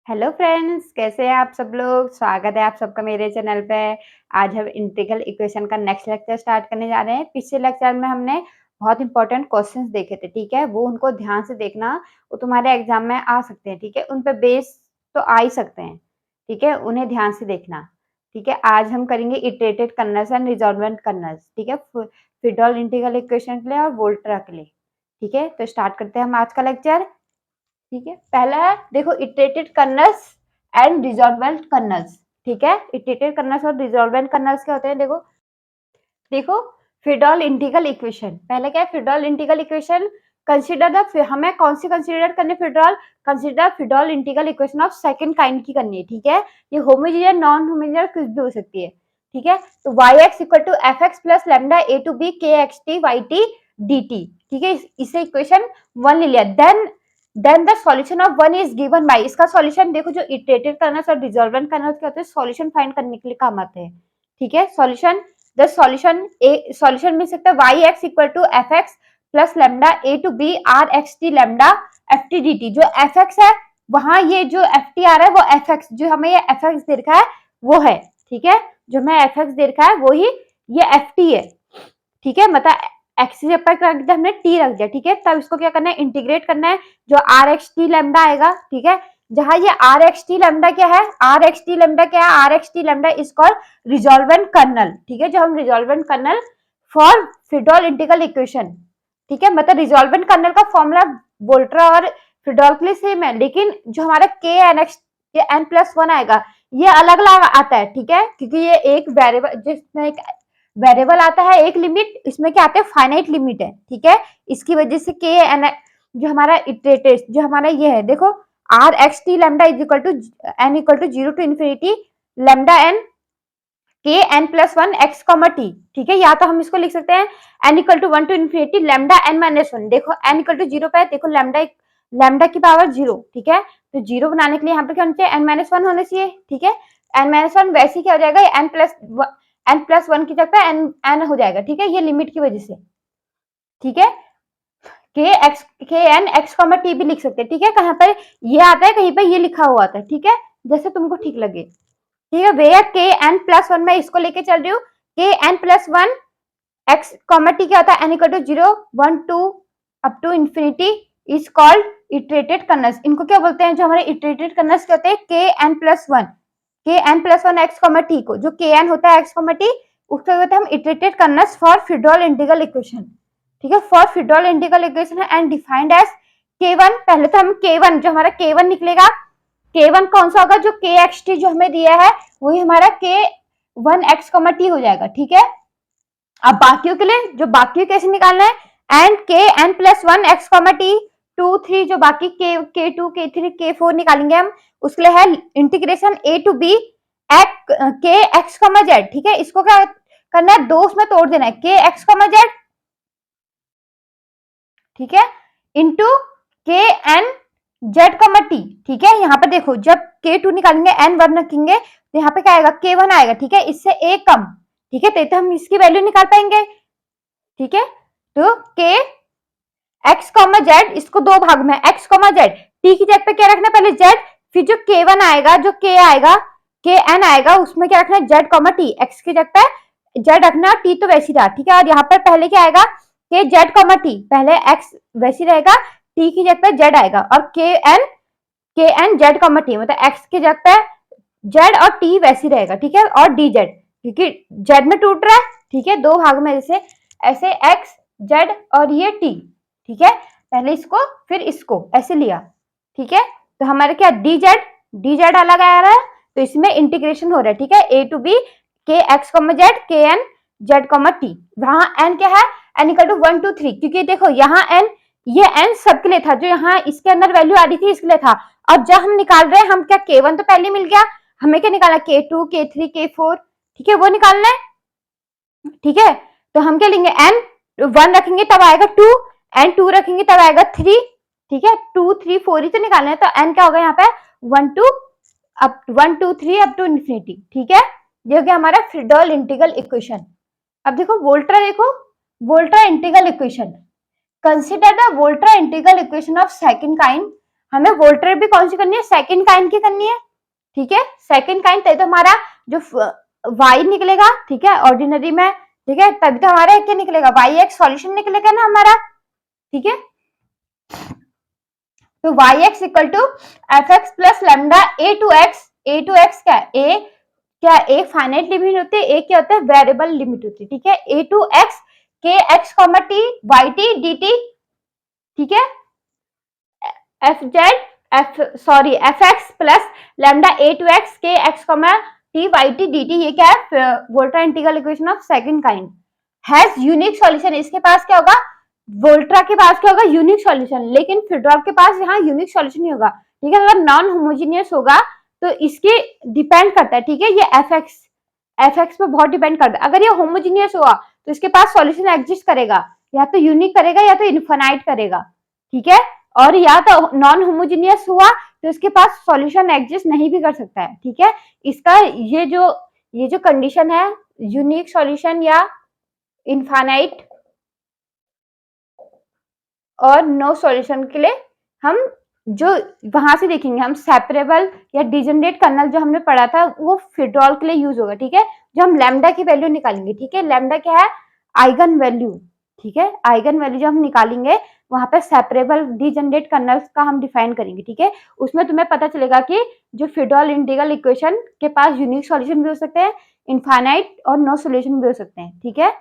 Hello friends, कैसे हैं आप सब लोग। स्वागत है आप सबका मेरे चैनल पे। आज हम इंटीग्रल इक्वेशन का नेक्स्ट लेक्चर स्टार्ट करने जा रहे हैं। पिछले लेक्चर में हमने बहुत इंपॉर्टेंट क्वेश्चंस देखे थे, ठीक है। वो उनको ध्यान से देखना, वो तुम्हारे एग्जाम में आ सकते हैं, ठीक है। उन पे बेस तो आ ही सकते हैं, ठीक है। उन्हें ध्यान से देखना, ठीक है। आज हम करेंगे इटरेटेड कर्नल्स एंड रिजॉल्वेंट कर्नल्स, ठीक है। फ्रीडोल इंटीग्रल इक्वेशन के लिए और वोल्ट्रा के लिए, ठीक है। तो स्टार्ट करते हैं हम आज का लेक्चर, ठीक है। पहला है देखो इटरेटेड कर्नल्स एंड रिजॉल्वेंट कर्नल्स, ठीक है। इटरेटेड कर्नल्स और रिजॉल्वेंट कर्नल्स क्या होते हैं, देखो देखो फ्रीडोल इंटीग्रल इक्वेशन। पहले क्या है, Fredholm integral equation. Consider the, हमें कौन सी कंसीडर करनी, Fredholm. Consider Fredholm integral equation of second kind की करनी है, ठीक है। ये होमोजेनियस नॉन होमोजेनियस कुछ भी हो सकती है, ठीक है। तो y(x) = fx plus lambda a to b kxt yt dt, ठीक है। इसे इक्वेशन 1 ले लिया। Then the solution of 1 is given by, इसका सॉल्यूशन देखो, जो इटरेटेड कर्नल्स और रिजॉल्वेंट कर्नल्स क्या होते हैं, सॉल्यूशन फाइंड करने के लिए काम आते हैं, ठीक है। सॉल्यूशन मिल सकता है y(x) = fx plus lambda a to b rxt lambda ft dt। जो fx है वहां ये जो ft आ रहा है वो fx, जो हमें ये fx दे रखा है वो है, ठीक है। जो हमें fx दे रखा है वो ही ये ft है, ठीक है। मतलब x से ऊपर रख दिया हमने, t रख दिया, ठीक है। तब इसको क्या करना है, इंटीग्रेट करना है। जो rxt लैम्डा आएगा, ठीक है। जहां ये rxt लैम्डा क्या है, rxt लैम्डा क्या है, rxt lambda is called resolvent kernel, ठीक है। जो हम resolvent kernel for Fredholm integral equation, ठीक है। मतलब रिजॉल्वेंट कर्नल का फॉर्मूला वोल्ट्रा और फ्रीडोल के लिए सेम है, लेकिन जो हमारा k n प्लस 1 आएगा ये अलग अलग आता है, ठीक है। क्योंकि ये एक वेरिएबल, जिसमें एक वेरिएबल आता है एक लिमिट, इसमें क्या आता है फाइनाइट लिमिट है, ठीक है। इसकी वजह से k n जो हमारा इटरेटेड, जो हमारा ये है देखो, r x t lambda is equal to n equal to 0 to infinity lambda n k n plus 1 x comma t, ठीक है। या तो हम इसको लिख सकते हैं n equal to 1 to infinity lambda n minus 1। देखो n इक्वल टू 0 पे है, देखो लैम्डा की पावर 0, ठीक है। तो 0 बनाने के लिए यहाँ पे क्या होना चाहिए, n माइनस 1 होना चाहिए, ठीक है। n माइनस 1 वैसे ही क्या हो जाएगा, n प्लस 1 की जगह n हो जाएगा, ठीक है। ये लिमिट की वजह से, ठीक है। K N x comma T भी लिख सकते हैं, ठीक है। कहाँ पर ये आता है, कहीं पर ये लिखा हुआ आता है, ठीक है। जैसे तुमको ठीक लगे, ठीक है भैया। के एन प्लस 1 में इसको लेके चल रही हूँ। K N plus 1 x comma T क्या होता है, N equal to 0 1 2 up to infinity is called iterated kernels. इनको क्या बोलते हैं, जो हमारे इटरेटेड कर्नल्स क्या होते हैं, के N plus 1, K N plus 1 x comma T को, जो के एन होता है एक्स कॉमा टी, उसको कहते हैं हम iterated kernels for Fredholm integral equation, ठीक है। For Fredholm integral equation and defined as k1। पहले तो हम k1, जो हमारा k1 निकलेगा, k1 कौन सा होगा, जो kxt जो हमें दिया है वही हमारा k1 x कॉमा टी हो जाएगा, ठीक है। अब बाकियों के लिए, जो बाकी कैसे निकालना है, and K N plus 1 x comma T 2 3, जो बाकी k2 k3 k4 निकालेंगे हम, उसके लिए है इंटीग्रेशन a टू b के एक्स कॉमा जेड, ठीक है। इसको क्या करना है, दो उसमें तोड़ देना है, के एक्स कॉमा जेड, ठीक है, इंटू के एन जेड कॉमा टी, ठीक है। यहाँ पे देखो, जब k2 निकालेंगे n1 रखेंगे तो यहाँ पे क्या आएगा, k1 आएगा, ठीक है। इससे a कम, ठीक है। तो हम इसकी वैल्यू निकाल पाएंगे, ठीक है। तो k x कॉमा जेड, इसको दो भाग में, x कॉमा जेड, t की जगह पे क्या रखना है, पहले z, फिर जो k1 आएगा, जो k आएगा, kn आएगा, उसमें क्या रखना है, z कॉमा t, x की जगह पे z रखना, t तो वैसी रहा, ठीक है। और यहाँ पर पहले क्या आएगा, k z कॉमा t, पहले x वैसी रहेगा, t की जगह पे z आएगा, और kn z कॉमा t, मतलब x की जगह पे z और t वैसी रहेगा, ठीक है। और dz, क्योंकि z में टूट रहा है, ठीक है, दो भाग में, जैसे ऐसे x z और ये t, ठीक है। पहले इसको फिर इसको ऐसे लिया, ठीक है। तो हमारे क्या dz अलग आ रहा है, तो इसमें इंटीग्रेशन हो रहा है, ठीक है। a टू b के x comma z K n z comma T, वहां n क्या है, n इक्वल टू 1 2 3, क्योंकि देखो यहाँ n, ये n सबके लिए था, जो यहाँ इसके अंदर वैल्यू आ रही थी इसके लिए था। और जब हम निकाल रहे हैं, हम क्या, k1 तो पहले मिल गया, हमें क्या निकालना, k2 k3 k4, ठीक है, वो निकालना है, ठीक है। तो हम क्या लेंगे, n1 रखेंगे तब आएगा 2, n2 रखेंगे तब आएगा 3, ठीक है। 2 3 4 ही तो निकालना है, तो n क्या होगा यहाँ पे 1 2 3 अप टू इंफिनिटी, ठीक है। ये हो गया हमारा फ्रीडोल इंटीग्रल इक्वेशन। अब देखो Volterra integral equation. Consider the Volterra integral equation of second kind. हमें वोल्ट्रा भी कौन सी करनी है, सेकंड काइंड की करनी है, ठीक है, सेकंड काइंड, तभी तो हमारा जो y निकलेगा, ठीक है, ऑर्डिनरी में, ठीक है, तभी तो हमारा क्या निकलेगा, वाई एक्स सॉल्यूशन निकलेगा ना हमारा, ठीक है। तो Y X equal to F x plus lambda A to X, A to X क्या है, ए क्या, एक फाइनाइट लिमिट होती है, एक क्या होता है, वेरिएबल लिमिट होती है, ठीक है, ए टू एक्स के x comma t y t d t, ठीक है, f z f x plus lambda A to x के x comma t y t d t, ये क्या है, Volterra integral equation of second kind has unique solution. इसके पास क्या होगा, वोल्ट्रा के पास क्या होगा, यूनिक सॉल्यूशन, लेकिन फिडरॉल के पास यहाँ यूनिक सॉल्यूशन नहीं होगा, ठीक है, अगर नॉन होमोजीनियस होगा तो इसके डिपेंड करता है, ठीक है, ये एफ एक्स पे बहुत डिपेंड करता है। अगर ये होमोजीनियस हुआ तो इसके पास सॉल्यूशन एग्जिस्ट करेगा, या तो यूनिक करेगा या तो इनफाइनाइट करेगा, ठीक है, और या तो नॉन होमोजीनियस हुआ तो इसके पास सॉल्यूशन एग्जिस्ट नहीं भी कर सकता है, ठीक है। इसका ये जो कंडीशन है, यूनिक सॉल्यूशन या इनफाइनाइट और नो सॉल्यूशन के लिए हम जो वहां से देखेंगे, हम सेपरेबल या डिजनरेट कर्नल जो हमने पढ़ा था वो फिड्रॉल के लिए यूज होगा, ठीक है, जो हम लैम्डा की वैल्यू निकालेंगे, ठीक है, लैम्डा क्या है, आइगन वैल्यू, ठीक है, आइगन वैल्यू जो हम निकालेंगे वहां पे सेपरेबल डिजनरेट कर्नल्स का हम डिफाइन करेंगे, ठीक है, उसमें तुम्हें पता चलेगा कि जो फिड्रॉल इंटीग्रल इक्वेशन के पास यूनिक सॉल्यूशन भी हो सकते हैं, इनफाइनाइट और नो सॉल्यूशन भी हो सकते हैं, ठीक है।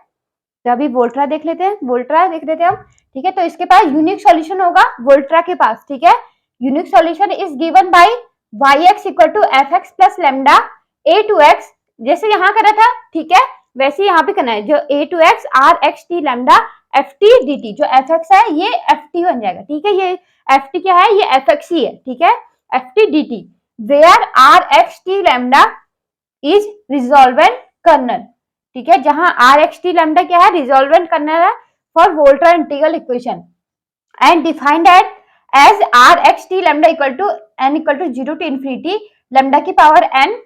तो अभी वोल्ट्रा देख लेते हैं, वोल्ट्रा देख लेते हैं हम, ठीक है, तो इसके पास यूनिक सॉल्यूशन होगा वोल्ट्रा के पास, ठीक है, unique solution is given by Y X equal to F x plus lambda A to X, जैसे यहाँ करा था, ठीक है, वैसे यहाँ पे करना है, जो a to x r x t lambda f t d t, जो एफ एक्स है ये एफ टी बन जाएगा, ठीक है, ये एफ टी क्या है, ये एफ एक्स ही है, ठीक है, f t d t, where r x t lambda is resolvent kernel, ठीक है, जहां आर एक्स टी लेमडा क्या है, रिजॉल्वेंट कर्नल है for Volterra integral equation and defined at as r x t lambda equal to n equal to 0 to infinity lambda की power n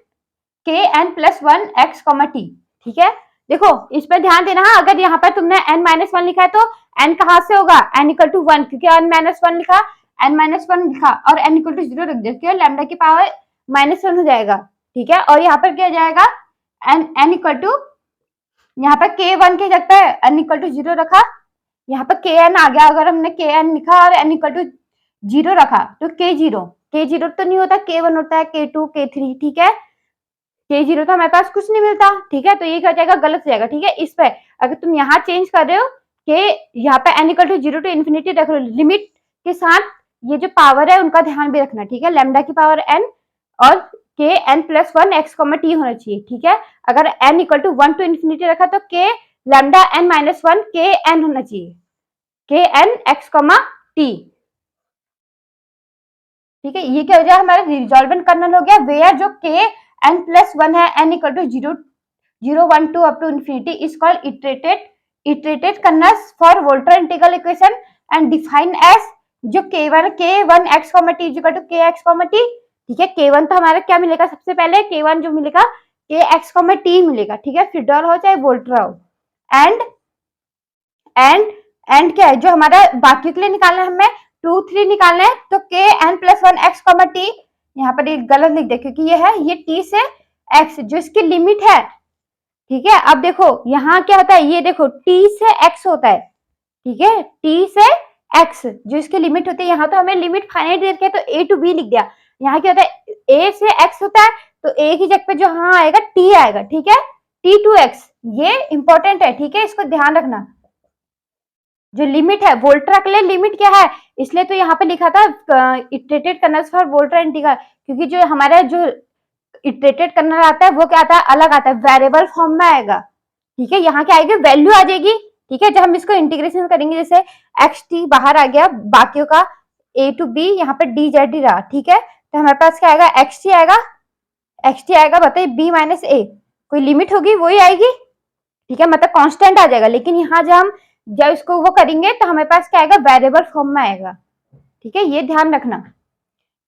k N plus 1 x comma T, ठीक है। देखो इस पर ध्यान देना, अगर यहाँ पर तुमने n माइनस 1 लिखा है तो n कहां से होगा, n इक्वल टू 1, क्योंकि n माइनस 1 लिखा, n माइनस 1 लिखा और n इक्वल टू 0 रख दिया, क्योंकि लेमडा की पावर माइनस 1 हो जाएगा, ठीक है, और यहाँ पर क्या जाएगा, n इक्वल टू, यहाँ पर k1 के जगह पे n इक्वल टू 0 रखा, यहाँ पर kn आ गया, अगर हमने kn लिखा और n इक्वल टू 0 रखा तो k0 तो नहीं होता, k1 होता है, k2 k3, ठीक है, k0 तो हमारे पास कुछ नहीं मिलता, ठीक है, तो ये क्या हो जाएगा, गलत हो जाएगा, ठीक है। इस पे अगर तुम यहाँ चेंज कर रहे हो कि यहाँ पे n equal to 0 to infinity रख रहे हो, लिमिट के साथ ये जो पावर है उनका ध्यान भी रखना, ठीक है, लेमडा की पावर n और K N plus 1 x comma T होना चाहिए, ठीक है, अगर n equal to 1 to infinity रखा तो के lambda n minus 1 K N होना चाहिए, के एन एक्स कॉमा टी, ठीक है, ये क्या हो जाएगा, हमारा रिजॉल्वेंट कर्नल हो गया, वेयर जो के एन प्लस 1 है, N equal to 0 1 2 up to infinity is called iterated kernels for Volterra integral equation and define as जो k1 x comma t is equal to K x comma T, ठीक है, k1 तो हमारा क्या मिलेगा, सबसे पहले k1 जो मिलेगा के एक्स कॉमा टी मिलेगा, ठीक है, फिडरॉल हो चाहे वोल्ट्रा हो, एंड क्या है जो हमारा बाकी के लिए निकालना है, हमें 2 3 निकालना है, तो K N plus 1 x comma t, यहाँ पर एक गलत लिख दे क्योंकि ये है, ये t से x जो इसकी लिमिट है, ठीक है, अब देखो यहाँ क्या होता है, ये देखो t से x होता है, ठीक है, t से x जो इसकी लिमिट होती है, यहाँ तो हमें लिमिट फाइनाइट दे रखी है तो a टू b लिख दिया, यहाँ क्या होता है a से x होता है तो a की जगह पे जो हाँ आएगा t आएगा, ठीक है, t टू x, ये इंपॉर्टेंट है, ठीक है, इसको ध्यान रखना, जो लिमिट है वोल्ट्रा के लिए लिमिट क्या है, इसलिए तो यहाँ पे लिखा था iterated kernels for Volterra integral, क्योंकि जो हमारा जो इटरेटेड कर्नल आता है वो क्या आता है, अलग आता है, वेरिएबल फॉर्म में आएगा, ठीक है, यहाँ क्या आएगी, वैल्यू आ जाएगी, ठीक है, जब हम इसको इंटीग्रेशन करेंगे, जैसे एक्स टी बाहर आ गया, बाकियों का ए टू बी, यहाँ पे डी जेड ही रहा, ठीक है, तो हमारे पास क्या आएगा, एक्स टी आएगा, बताइए बी माइनस ए, कोई लिमिट होगी वही आएगी, ठीक है, मतलब कांस्टेंट आ जाएगा, लेकिन यहाँ जब इसको वो करेंगे तो हमारे पास क्या आएगा, वेरिएबल फॉर्म में आएगा, ठीक है, ये ध्यान रखना,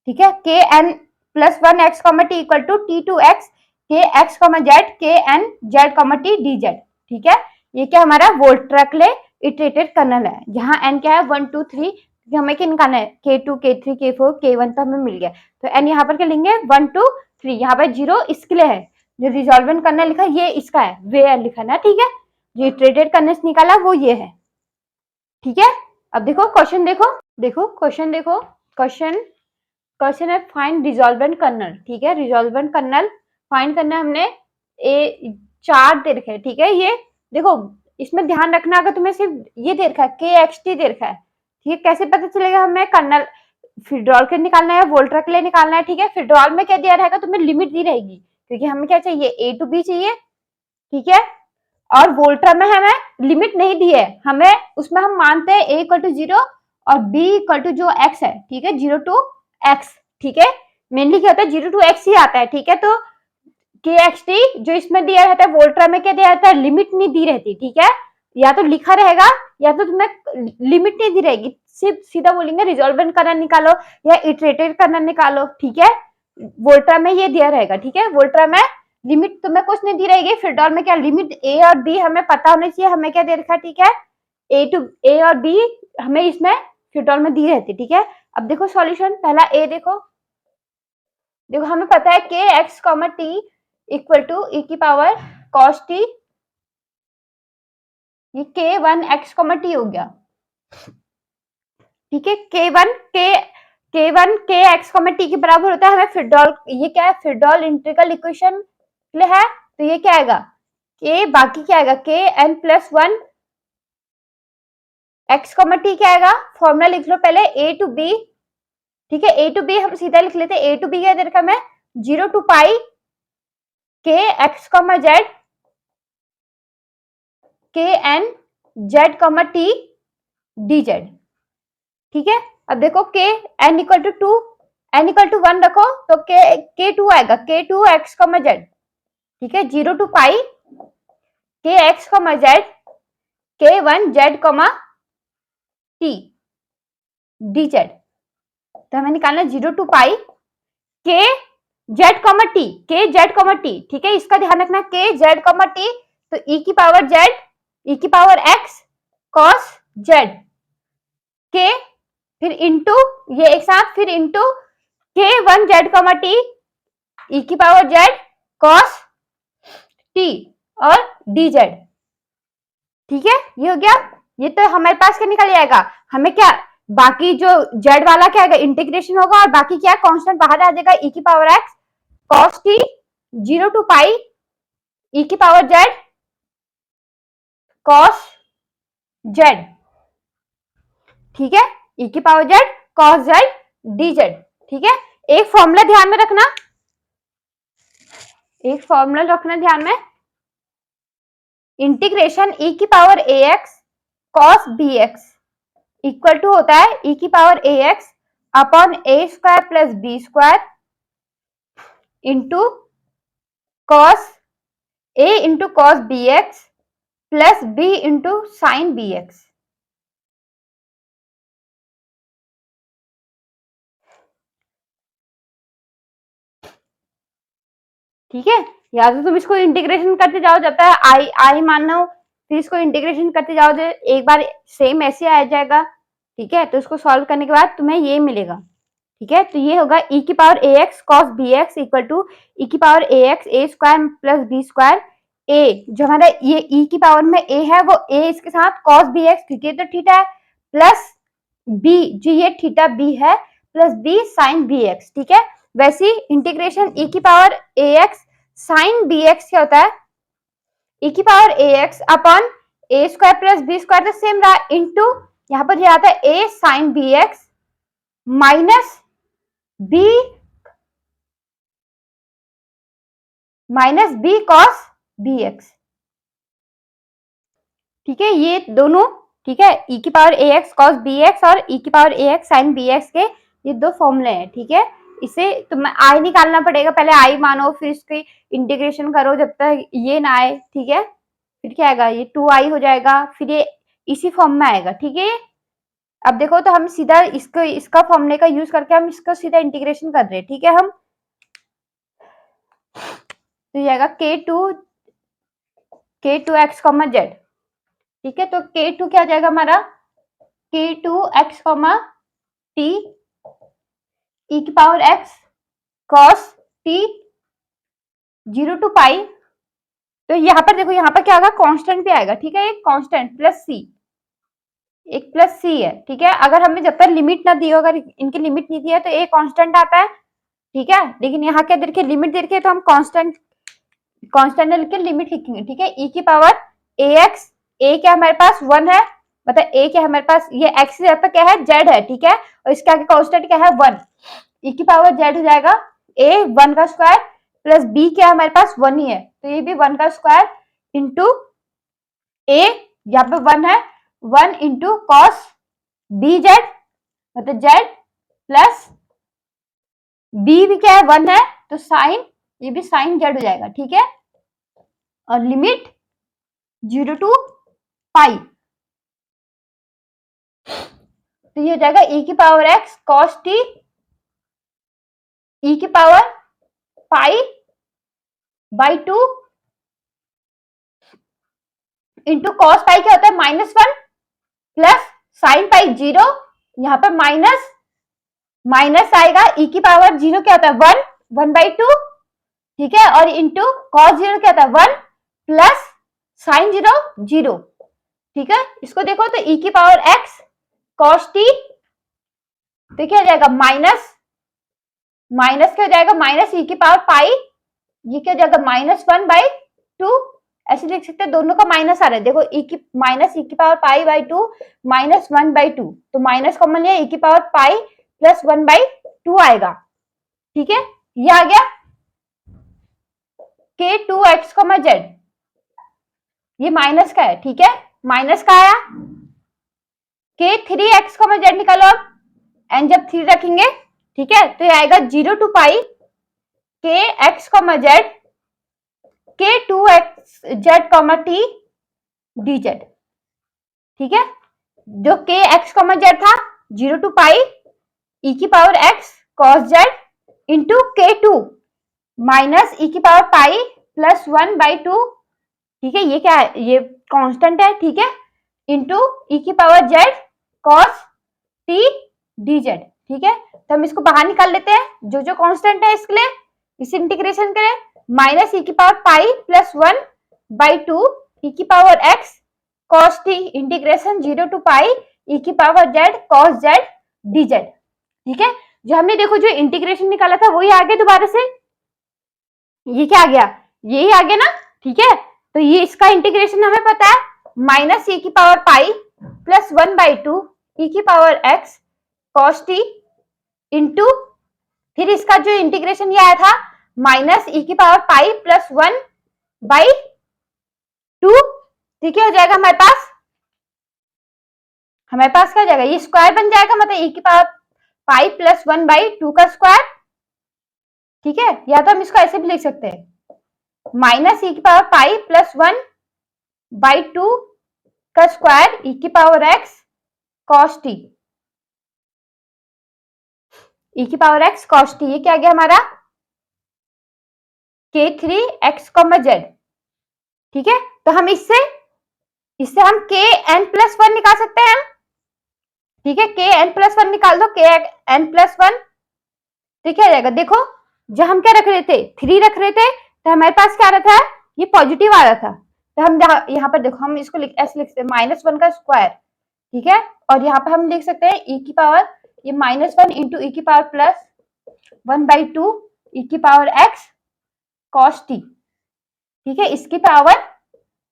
ठीक है, K N plus 1 x comma t equal to t to x के x comma z K n z comma t d z, ठीक है, ये क्या हमारा वोल्ट्रा के लिए इटरेटेड कर्नल है, जहां एन क्या है 1 2 3 क्योंकि हमें क्या निकालना है, K2 K3 K4 K1 तो हमें मिल गया। तो एन यहाँ पर क्या लेंगे 1 2 3, यहाँ पर 0 इसके लिए है, जो रिजॉल्वेंट करना लिखा है ये इसका है, वे लिखा है ना, ठीक है। जो इटरेटेड करने से निकाला वो ये है, ठीक है। अब देखो क्वेश्चन, देखो क्वेश्चन, देखो क्वेश्चन है फाइंड रिजॉल्वेंट कर्नल, ठीक है। रिजॉल्वेंट कर्नल फाइंड करना है हमने, ए 4 दे रखे है, ठीक है। ये देखो इसमें ध्यान रखना, अगर तुम्हें सिर्फ ये दे रखा है के एक्स टी दे रखा है, ठीक है, कैसे पता चलेगा हमें कर्नल फिड्रॉल के निकालना है, वोल्ट्रा के लिए निकालना है, ठीक है। फिड्रॉल में क्या दिया रहेगा, तुम्हें लिमिट दी रहेगी, क्योंकि हमें क्या चाहिए ए टू बी चाहिए, ठीक है। और वोल्ट्रा में हमें लिमिट नहीं दी है, हमें उसमें हम मानते हैं ए इक्वल टू 0 और बी इक्वल टू जो एक्स है, ठीक है, 0 टू एक्स, ठीक है। मेनली क्या होता है 0 टू एक्स ही आता है, ठीक है। तो के एक्स टी जो इसमें दिया रहता है, वोल्ट्रा में क्या दिया रहता है, लिमिट नहीं दी रहती, ठीक है। या तो लिखा रहेगा या तो तुम्हें लिमिट नहीं दी रहेगी, सिर्फ सीधा बोलेंगे रिजॉल्वेंट करना निकालो या इटरेटेड करना निकालो, ठीक है। वोल्ट्रा में ये दिया रहेगा, ठीक है। वोल्ट्रा में लिमिट तुम्हें कुछ नहीं दी रहेगी, फिड्रॉल में क्या लिमिट ए और बी हमें पता होना चाहिए, हमें क्या दे रखा है, ठीक है। ए और बी हमें इसमें फिड्रॉल में दी रहती, ठीक है। अब देखो सॉल्यूशन, पहला ए देखो हमें पता है k x comma t equal to e की पावर कॉस टी, ये के वन एक्स कॉमा टी हो गया, ठीक है। के वन के एक्स कॉमा टी के बराबर होता है, हमें फिड्रॉल, ये क्या है फिड्रॉल इंटीग्रल इक्वेशन है, तो ये क्या आएगा के, बाकी क्या आएगा K N plus 1 x comma T, क्या आएगा फॉर्मूला लिख लो पहले ए टू बी, ठीक है। ए टू बी हम सीधा लिख लेते हैं, ए टू बी क्या दे रखा है, 0 to pi K x comma z K n z comma t d z, ठीक है। अब देखो K n equal to 2, n equal to 1 रखो तो के 2 आएगा, के 2 एक्स कॉमा जेड, ठीक है, 0 to pi K x comma z के 1 Z comma t d Z. तो हमें निकालना 0 टू पाई के जेड कॉमा टी, के जेड कॉमा टी, ठीक है। इसका ध्यान रखना, के जेड कॉमा टी, तो ई की पावर जेड, ई की पावर एक्स कॉस जेड के, फिर इंटू ये एक साथ, फिर इंटू के 1 जेड कॉमा टी ई की पावर जेड कॉस टी और डी जेड, ठीक है। ये हो गया, ये तो हमारे पास क्या निकल जाएगा, हमें क्या बाकी जो जेड वाला क्या आएगा इंटीग्रेशन होगा, और बाकी क्या कांस्टेंट बाहर आ जाएगा, ई की power x cos t 0 to pi e की पावर जेड कॉस जेड, ठीक है, ई की power z cos z d z, ठीक है। एक फॉर्मूला ध्यान में रखना, एक फॉर्मूला रखना ध्यान में, इंटीग्रेशन ई की power a x cos b x equal to होता है ई की power a x upon a square plus b square into cos a into cos b x plus b into sine b x, ठीक है। या तो तुम इसको integration करते जाओ जब तक आई आई मानो, फिर इसको इंटीग्रेशन करते जाओ, जो एक बार सेम ऐसे आ जाएगा, ठीक है। तो इसको सॉल्व करने के बाद तुम्हें ये मिलेगा, ठीक है। तो ये होगा ई की power a x cos b x equal to e की power a x a square plus b square, a जो हमारा ये ई की पावर में ए है वो ए इसके साथ कॉस बी एक्स, क्योंकि तो थीटा है, प्लस बी जो ये थीटा बी है, plus b sine b x, ठीक है। वैसे इंटीग्रेशन ई की power a x sine b x क्या होता है, ई की power a x upon a square plus b square तो सेम रहा, इंटू यहाँ पर यह आता है a sine b x minus b cos b x, ठीक है। ये दोनों, ठीक है, ई की power a x cos b x और ई की power a x sine b x के ये दो फॉर्मूले हैं, ठीक है। इसे तुम्हें आई निकालना पड़ेगा, पहले आई मानो फिर इसकी इंटीग्रेशन करो जब तक ये ना आए, ठीक है। फिर क्या आएगा, ये 2i हो जाएगा, फिर ये इसी फॉर्म में आएगा, ठीक है। अब देखो तो हम सीधा इसको इसका फॉर्मूले का यूज करके हम इसको सीधा इंटीग्रेशन कर रहे हैं, ठीक है। हम तो ये आएगा के टू एक्स कॉमा जेड, ठीक है। तो के टू क्या आ जाएगा हमारा, k to x comma t e की power x cos t 0 to pi. तो यहाँ पर देखो, यहाँ पर क्या होगा, कांस्टेंट भी आएगा, ठीक है, एक कांस्टेंट प्लस सी, एक प्लस सी है, ठीक है। अगर हमने जब तक लिमिट ना दी हो, अगर इनकी लिमिट नहीं दी है तो ए कांस्टेंट आता है, ठीक है। लेकिन यहाँ क्या देखिए, लिमिट दे रखी है तो हम कांस्टेंट लिख के लिमिट लिखेंगे, ठीक है। ई की पावर ए एक्स, ए क्या हमारे पास 1 है, मतलब ए क्या हमारे पास, ये एक्स यहाँ पे क्या है, जेड है, ठीक है। और इसके आगे कांस्टेंट क्या है 1, ई की पावर जेड हो जाएगा ए 1 का स्क्वायर प्लस बी क्या हमारे पास 1 ही है, तो ये भी 1 का स्क्वायर इंटू ए, यहाँ पे 1 है, 1 इंटू कॉस बी जेड, मतलब जेड प्लस बी भी क्या है 1 है, तो साइन, ये भी साइन जेड हो जाएगा, ठीक है। और लिमिट 0 टू पाई, तो ये हो जाएगा e की power x cos t e की power pi by 2 into cos pi क्या होता है -1 प्लस साइन पाई 0, यहाँ पर माइनस आएगा, e की पावर 0 क्या होता है 1/2, ठीक है। और इंटू कॉस 0 क्या होता है 1 प्लस साइन 0 0, ठीक है। इसको देखो तो e की पावर x cos t, तो क्या हो जाएगा माइनस क्या हो जाएगा, माइनस ई की पावर पाई, ये क्या हो जाएगा -1/2, ऐसे लिख सकते हैं, दोनों का माइनस आ रहा है, देखो माइनस ई की पावर पाई बाई 2 -1/2, तो माइनस कॉमन लिया, ई की पावर पाई प्लस 1/2 आएगा, ठीक है। ये आ गया k2x, z, ये माइनस का है, ठीक है, माइनस का आया। k3x, z निकालो अब, एन जब 3 रखेंगे, ठीक है, तो ये आएगा 0 to pi kx, z k2x z, t dz, ठीक है। जो kx, z था 0 टू पाई e की power x cos z into k2 minus e की पावर पाई प्लस 1/2, ठीक है, ये क्या है, ये कांस्टेंट है, ठीक है, इंटू e की power z cos t dz, ठीक है। तो हम इसको बाहर निकाल लेते हैं, जो जो कांस्टेंट है इसके लिए, इस इंटीग्रेशन करें, माइनस ई की पावर पाई प्लस 1/2 ई की power x cos t integration 0 to pi e की power z cos z dz, ठीक है। जो हमने देखो जो इंटीग्रेशन निकाला था वही आ गया दोबारा से, ये क्या आ गया, यही आ गया ना, ठीक है। तो ये इसका इंटीग्रेशन हमें पता है, माइनस ई की पावर पाई प्लस 1/2 ई की power x cos t into, फिर इसका जो इंटीग्रेशन ये आया था माइनस ई की पावर पाई प्लस 1/2, ठीक है, हो जाएगा हमारे पास क्या हो जाएगा, ये स्क्वायर बन जाएगा, मतलब ई की पावर पाई प्लस 1/2 का स्क्वायर, ठीक है। या तो हम इसको ऐसे भी लिख सकते हैं, माइनस ई की पावर पाई प्लस 1/2 का स्क्वायर ई की पावर x cos t, ई की पावर x cos t, ये क्या आ गया हमारा k3x, z, ठीक है। तो हम इससे हम kn+1 निकाल सकते हैं, ठीक है, kn+1 निकाल दो, kn+1, तो क्या आ जाएगा, देखो जो हम क्या रख रहे थे 3 रख रहे थे, तो हमारे पास क्या आ रहा था, ये पॉजिटिव आ रहा था, तो हम यहाँ पर देखो, हम इसको ऐसे लिख सकते हैं -1 का स्क्वायर, ठीक है। और यहाँ पर हम लिख सकते हैं e की पावर, ये -1 इंटू ई की पावर प्लस 1/2 ई की पावर x cos t, ठीक है, इसकी पावर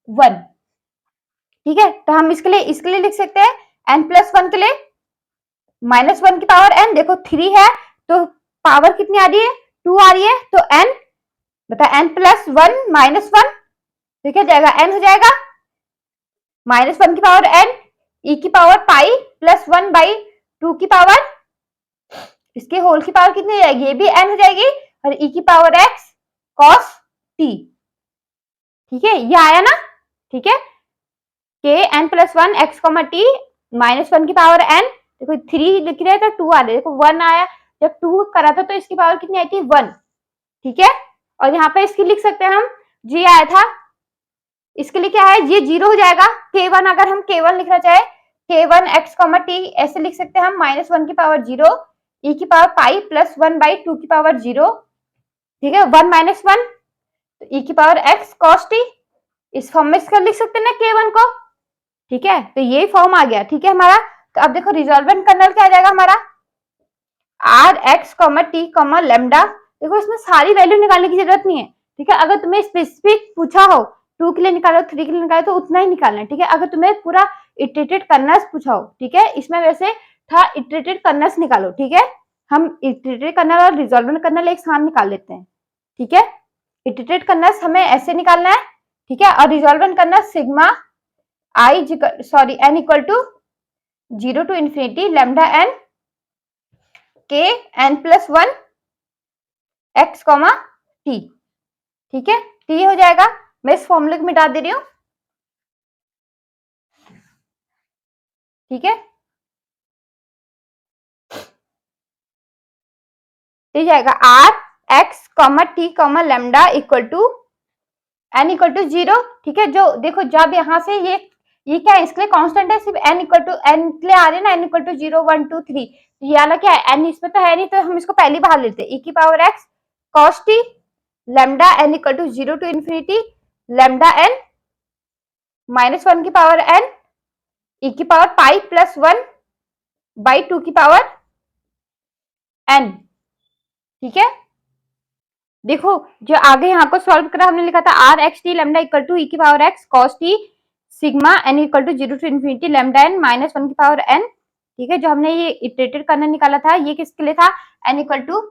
1, ठीक है। तो हम इसके लिए लिख सकते हैं n+1 के लिए -1 की पावर n, देखो 3 है तो पावर कितनी आ रही है 2 आ रही है, तो n बता n+1 -1, तो क्या जाएगा, n हो जाएगा -1 की पावर n e की पावर पाई प्लस 1/2 की पावर, इसके होल की पावर कितनी हो जाएगी, ये भी n हो जाएगी, और e की पावर x cos t, ठीक है, ये आया ना, ठीक है। kn+1 x, t -1 की पावर n, देखो 3 लिख रहे हैं तो 2 आ रहे, देखो 1 आया, जब 2 करा था तो इसकी पावर कितनी आई थी 1, ठीक है। और यहाँ पे इसकी लिख सकते हैं हम, जी आया था, इसके लिए क्या है, ये 0 हो जाएगा, k1 अगर हम k1 लिखना चाहे k1 x कॉमा टी ऐसे लिख सकते हैं हम -1 की पावर 0 e की पावर पाई प्लस 1/2 की पावर 0, ठीक है 1 माइनस 1 तो e की पावर x cos t, इस फॉर्म में इसका लिख सकते हैं ना k1 को, ठीक है। तो ये फॉर्म आ गया, ठीक है हमारा। तो अब देखो रिजॉल्वेंट कर्नल क्या आ जाएगा हमारा R x comma t comma lambda. देखो इसमें सारी वैल्यू निकालने की जरूरत नहीं है, ठीक है। अगर तुम्हें स्पेसिफिक पूछा हो 2 के लिए निकालो 3 के लिए निकालो तो उतना ही निकालना है, ठीक है। अगर तुम्हें पूरा इटरेटेड कर्नल्स पूछा हो, ठीक है, इसमें वैसे था इटरेटेड कर्नल्स निकालो, ठीक है। हम इटरेटेड कर्नल और रिजॉल्वेंट कर्नल एक साथ निकाल लेते हैं, ठीक है। इटरेटेड कर्नल्स हमें ऐसे निकालना है, ठीक है, और resolvent kernel sigma n equal to 0 to infinity lambda n k n plus 1 x comma T, ठीक है। टी हो जाएगा, मैं इस फॉर्मूले को मिटा दे रही हूं, ठीक है। तो जाएगा R x comma t comma lambda equal to n equal to 0, ठीक है। जो देखो जब यहां से ये क्या है, इसके लिए कांस्टेंट है, सिर्फ n इक्वल टू n के लिए आ रहे हैं ना, n इक्वल टू 0 1 2 3, तो ये वाला क्या है n इसमें तो है नहीं, तो हम इसको पहली बाहर लेते हैं, e की power x cos t lambda n equal to 0 to infinity lambda n -1 की पावर n e की पावर पाई प्लस 1/2 की पावर n, ठीक है। देखो जो आगे यहाँ को सॉल्व करा हमने लिखा था r x t lambda equal to e की power x cos t sigma n equal to 0 to infinity lambda n -1 की पावर n, ठीक है। जो हमने ये इटरेटेड करना निकाला था ये किसके लिए था, n इक्वल टू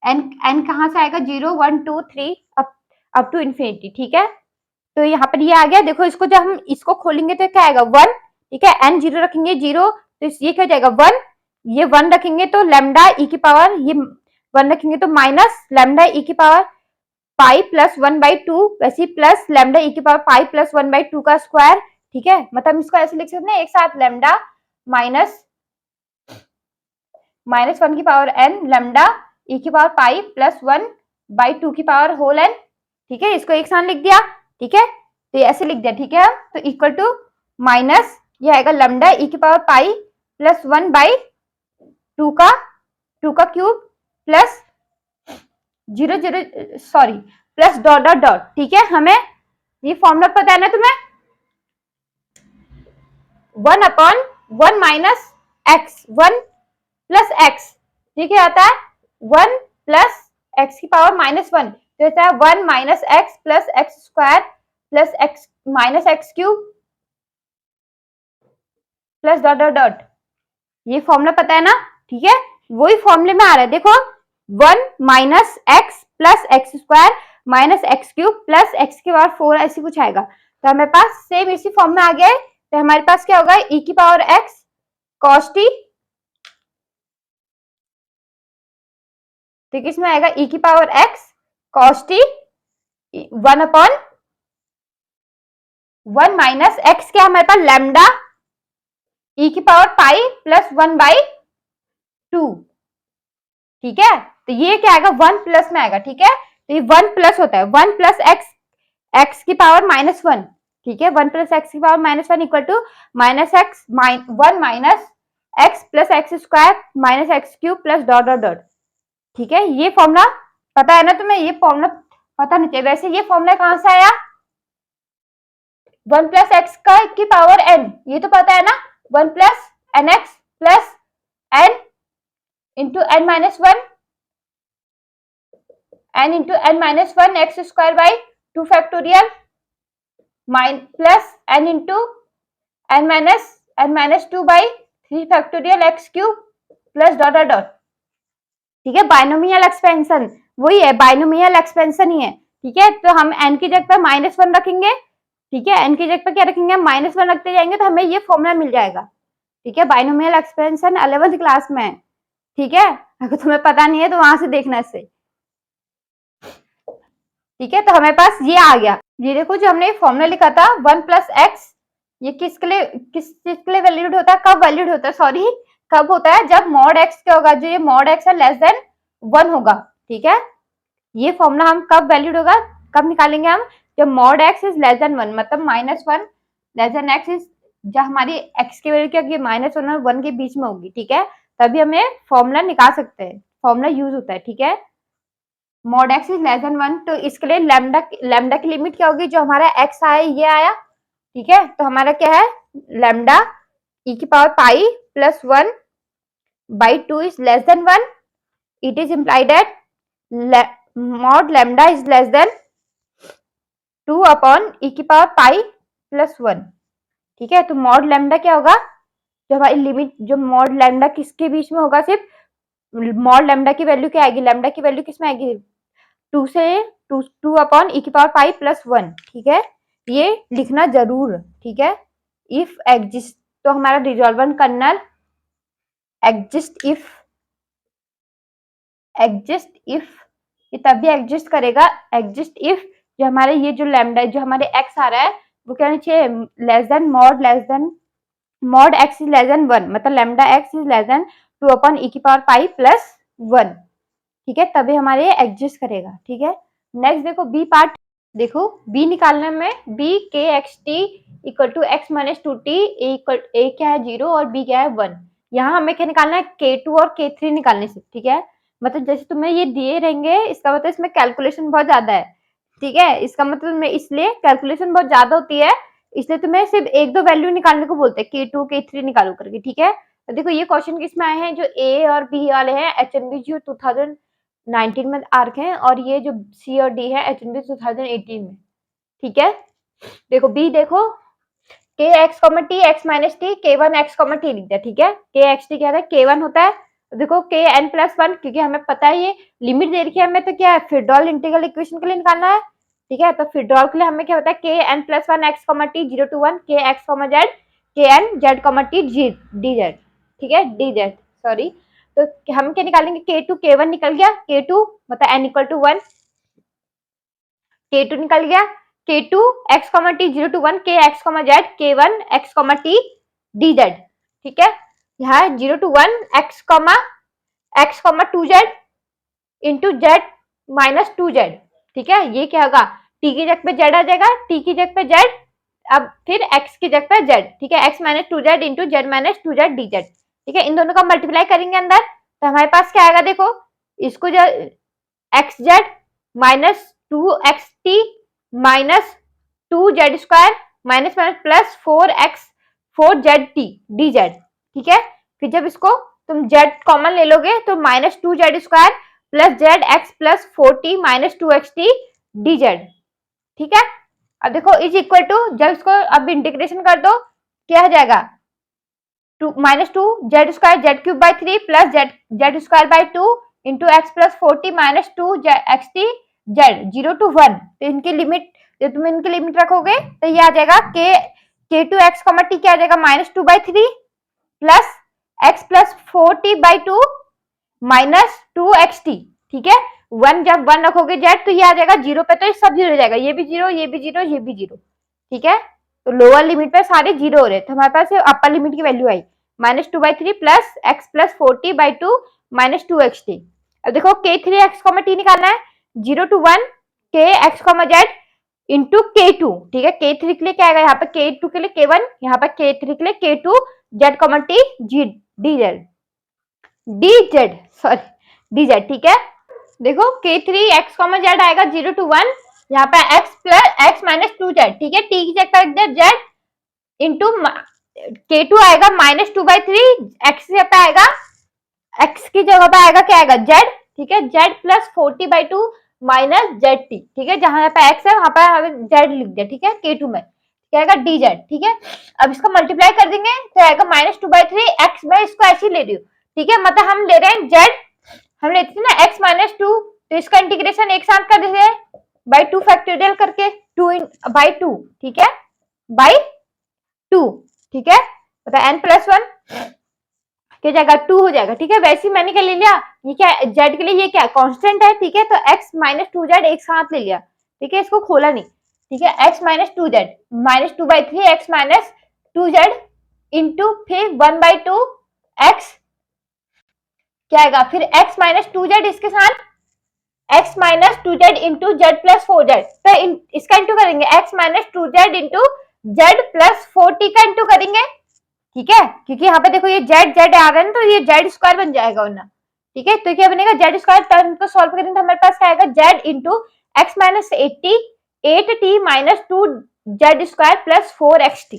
n कहाँ से आएगा 0 1 2 3 अप टू इन्फिनिटी, ठीक है। तो यहाँ पर ये आ गया। देखो इसको जब हम इसको खोलेंगे तो क्या आएगा 1, ठीक है। n 0 रखेंगे 0 तो ये क्या हो जाएगा 1, ये 1 रखेंगे तो लेमडा ई की पावर ये 1 रखेंगे तो माइनस लेमडा ई की पावर पाई प्लस 1/2 वैसे प्लस लेमडा ई की पावर पाई प्लस 1/2 का स्क्वायर, ठीक है। मतलब इसको ऐसे लिख सकते हैं एक साथ लेमडा -1 की पावर n लेमडा ई की पावर पाई प्लस 1/2 की पावर होल n, ठीक है। इसको एक साथ लिख दिया, ठीक है। तो ये ऐसे लिख दिया, ठीक है। तो इक्वल टू माइनस ये आएगा लेमडा ई की पावर पाई प्लस 1/2 का cube plus 0 0 sorry plus dot dot dot, ठीक है। हमें ये फॉर्मूला पता है ना तुम्हें 1/1 माइनस एक्स 1 प्लस एक्स, ठीक है, आता है 1 प्लस एक्स की पावर -1, तो आता है 1 minus x plus x square plus x minus x cube plus dot dot dot. ये फॉर्मूला पता है ना, ठीक है। वही फॉर्मूले में आ रहा है, देखो 1 minus x plus x square minus x cube plus x की पावर 4 ऐसी कुछ आएगा। तो हमारे पास सेम इसी फॉर्म में आ गया है। तो हमारे पास क्या होगा e की पावर x cos t, तो किसमें आएगा e की power x cos t 1/1 minus x क्या हमारे पास लैम्डा e की पावर पाई प्लस 1/2, ठीक है। तो ये क्या आएगा 1 प्लस में आएगा, ठीक है। तो ये 1 प्लस होता है 1 प्लस x की पावर -1, ठीक है। 1 प्लस एक्स की power -1 equal to minus x 1 minus x plus x square minus x cube plus dot dot dot, ठीक है। ये फॉर्मूला पता है ना तुम्हें, ये फॉर्मूला पता नहीं चाहिए। वैसे ये फॉर्मूला कहां से आया 1 प्लस एक्स की पावर n, ये तो पता है ना 1 plus n x plus n into n minus 1 n into n minus 1 x square by 2 factorial plus n into n minus 2 by 3 factorial x cube plus dot dot dot, ठीक है। Binomial expansion वही है, binomial expansion ही है, ठीक है। तो हम n की जगह पर -1 रखेंगे, ठीक है। n की जगह पर क्या रखेंगे हम -1 रखते जाएंगे तो हमें ये फॉर्मूला मिल जाएगा, ठीक है। बाइनोमियल एक्सपेंशन 11th क्लास में है, ठीक है। अगर तुम्हें पता नहीं है तो वहां से देखना इससे, ठीक है। तो हमारे पास ये आ गया। ये देखो जो हमने फॉर्मूला लिखा था 1 प्लस एक्स, ये किस चीज के लिए वैल्यूड होता है, कब वैल्यूड होता है, सॉरी कब होता है जब मॉड एक्स क्या होगा, जो ये मॉड एक्स है लेस देन 1 होगा, ठीक है। ये फॉर्मूला हम कब वैल्यूड होगा, कब निकालेंगे हम, जब mod x is less than 1, मतलब -1 लेस देन एक्स इज जब हमारी x की वैल्यू क्या होगी -1 और 1 के बीच में होगी, ठीक है, तभी हमें फॉर्मूला निकाल सकते हैं, फॉर्मूला यूज होता है, ठीक है। Mod x is less than 1, तो इसके लिए लैम्डा की लिमिट क्या होगी, जो हमारा x आया ये आया, ठीक है, तो हमारा क्या है लैम्डा e की power pi plus 1 by 2 is less than 1, it is implied that mod lambda is less than 2 upon e की पावर पाई प्लस 1, ठीक है। तो मॉड लैम्डा क्या होगा, जो हमारी लिमिट, जो मॉड लैम्डा किसके बीच में होगा, सिर्फ मॉड लैम्डा की वैल्यू क्या आएगी, लैम्डा की वैल्यू किसमें आएगी 2 से 2 अपॉन e की पावर पाई प्लस 1, ठीक है, ये लिखना जरूर, ठीक है। इफ एग्जिस्ट, तो हमारा रिजॉल्वन कर्नल एग्जिस्ट इफ ये तभी एग्जिस्ट करेगा, एग्जिस्ट इफ जो हमारे ये जो लैम्डा जो हमारे x आ रहा है वो क्या होना चाहिए less than mod x is less than 1, मतलब lambda x is less than 2 upon e की पावर पाई प्लस 1, ठीक है, तभी हमारे ये एग्जिस्ट करेगा, ठीक है। नेक्स्ट देखो बी पार्ट, देखो बी निकालने में बी K x t equal to x minus 2t, a क्या है 0 और बी क्या है 1, यहाँ हमें क्या निकालना है k2 और k3 निकालने से, ठीक है, मतलब जैसे तुम्हें ये दिए रहेंगे इसका मतलब इसमें कैलकुलेशन बहुत ज्यादा है, ठीक है, इसका मतलब मैं इसलिए कैलकुलेशन बहुत ज्यादा होती है, इसलिए तुम्हें सिर्फ एक दो वैल्यू निकालने को बोलते हैं k2 k3 निकालो करके, ठीक है। तो देखो ये क्वेश्चन किसमें आए हैं, जो ए और बी वाले हैं HNB जो 2019 में आ रखे हैं, और ये जो सी और डी है HNB 2018 में, ठीक है। देखो बी देखो के x comma T x minus T के वन एक्स कॉमा टी लिख दिया, ठीक है, के एक्स टी क्या है के वन होता है, देखो के एन प्लस वन, क्योंकि हमें पता है ये लिमिट दे रखी है हमें, तो क्या है फिरडॉल इंटीग्रल इक्वेशन के लिए निकालना है, ठीक है, तो फिरडॉल के लिए हमें क्या होता है K N plus one x comma t 0 to 1 K x comma z K n z comma t d z, ठीक है, डी जेड सॉरी, तो हम क्या निकालेंगे k2 k1 निकल गया, k2 मतलब n इक्वल टू 1, k2 निकल गया, k2 x comma t 0 to 1 k x comma z k1 x comma t dz, ठीक है, यहाँ 0 to 1 x comma 2z into z minus 2z, ठीक है, ये क्या होगा t की जगह पे z आ जाएगा, t की जगह पे z, अब फिर x की जगह पे z, ठीक है, x minus 2z into z minus 2z dz, ठीक है, इन दोनों का मल्टीप्लाई करेंगे अंदर, तो हमारे पास क्या आएगा, देखो इसको जो x Z minus 2xt minus 2z square minus minus plus 4z D z, ठीक है, फिर जब इसको तुम z कॉमन ले लोगे तो minus 2z square plus Z x plus 4t minus 2xt D z, ठीक है। अब देखो इज इक्वल टू, जब इसको अब इंटीग्रेशन कर दो क्या हो जाएगा minus 2 Z square Z cube by 3 plus Z square by 2 into x plus 40 minus 2 x T Z 0 to 1, तो इनकी लिमिट, जब तुम इनकी लिमिट रखोगे तो ये आ जाएगा के टू एक्स कॉमा टी क्या आ जाएगा minus 2 by 3 plus x plus 40 by 2 minus 2 x T, ठीक है, 1 जब 1 रखोगे जेड तो ये आ जाएगा 0 पे, तो ये सब 0 हो जाएगा, ये भी 0 ये भी 0 ये भी 0, ठीक है, तो लोअर लिमिट पे सारे 0 हो रहे, तो हमारे पास अपर लिमिट की value I minus 2 by 3 plus x plus 40 by 2 minus 2 x T. अब देखो के 3 एक्स कॉमा टी निकालना है, 0 to 1 K x comma Z into के टू, ठीक है, के थ्री के लिए क्या आएगा, यहाँ पे के टू के लिए के वन, यहाँ पे के थ्री के लिए K two z comma t g d z sorry d z, ठीक है। देखो के थ्री एक्स कॉमा जेड आएगा 0 to 1, यहाँ पे x plus x minus 2z, ठीक है, टी की जगह पर जेड इंटू के टू आएगा माइनस 2 बाई 3, एक्स की जगह आएगा, एक्स की जगह पे आएगा क्या आएगा जेड, ठीक है, Z plus 40 by 2 minus Z T, ठीक है, जहां पे एक्स है वहां पे जेड लिख दिया, ठीक है, के टू में क्या आएगा डी जेड, ठीक है। अब इसको मल्टीप्लाई कर देंगे तो आएगा माइनस 2 बाई 3 एक्स, मैं इसको ऐसे ही ले रही हूँ, ठीक है, मतलब हम ले रहे हैं जेड, हम लेते थे ना एक्स माइनस 2, तो इसका इंटीग्रेशन एक साथ कर देते हैं बाई 2 फैक्टोरियल करके 2 बाई 2, ठीक है, बाई 2, ठीक है, मतलब एन प्लस 1 क्या जाएगा 2 हो जाएगा, ठीक है, वैसे ही मैंने क्या ले लिया, ये क्या जेड के लिए ये क्या कांस्टेंट है, ठीक है, तो x माइनस 2z एक साथ ले लिया, ठीक है, इसको खोला नहीं, ठीक है, x minus 2z minus 2 by 3 x minus 2z into फिर 1 बाई 2 एक्स क्या आएगा, फिर x माइनस 2z इसके साथ x minus 2z into Z plus 4z, तो इसका इंटू करेंगे x minus 2z into Z plus 4t का इंटू करेंगे, ठीक है, क्योंकि यहाँ पे देखो ये जेड जेड आ रहा है ना, तो ये जेड स्क्वायर बन जाएगा वरना, ठीक है। तो क्या बनेगा, जेड स्क्वायर टर्म को सॉल्व करेंगे तो हमारे पास क्या आएगा, Z into x minus 8t minus 2 Z square plus 4xt,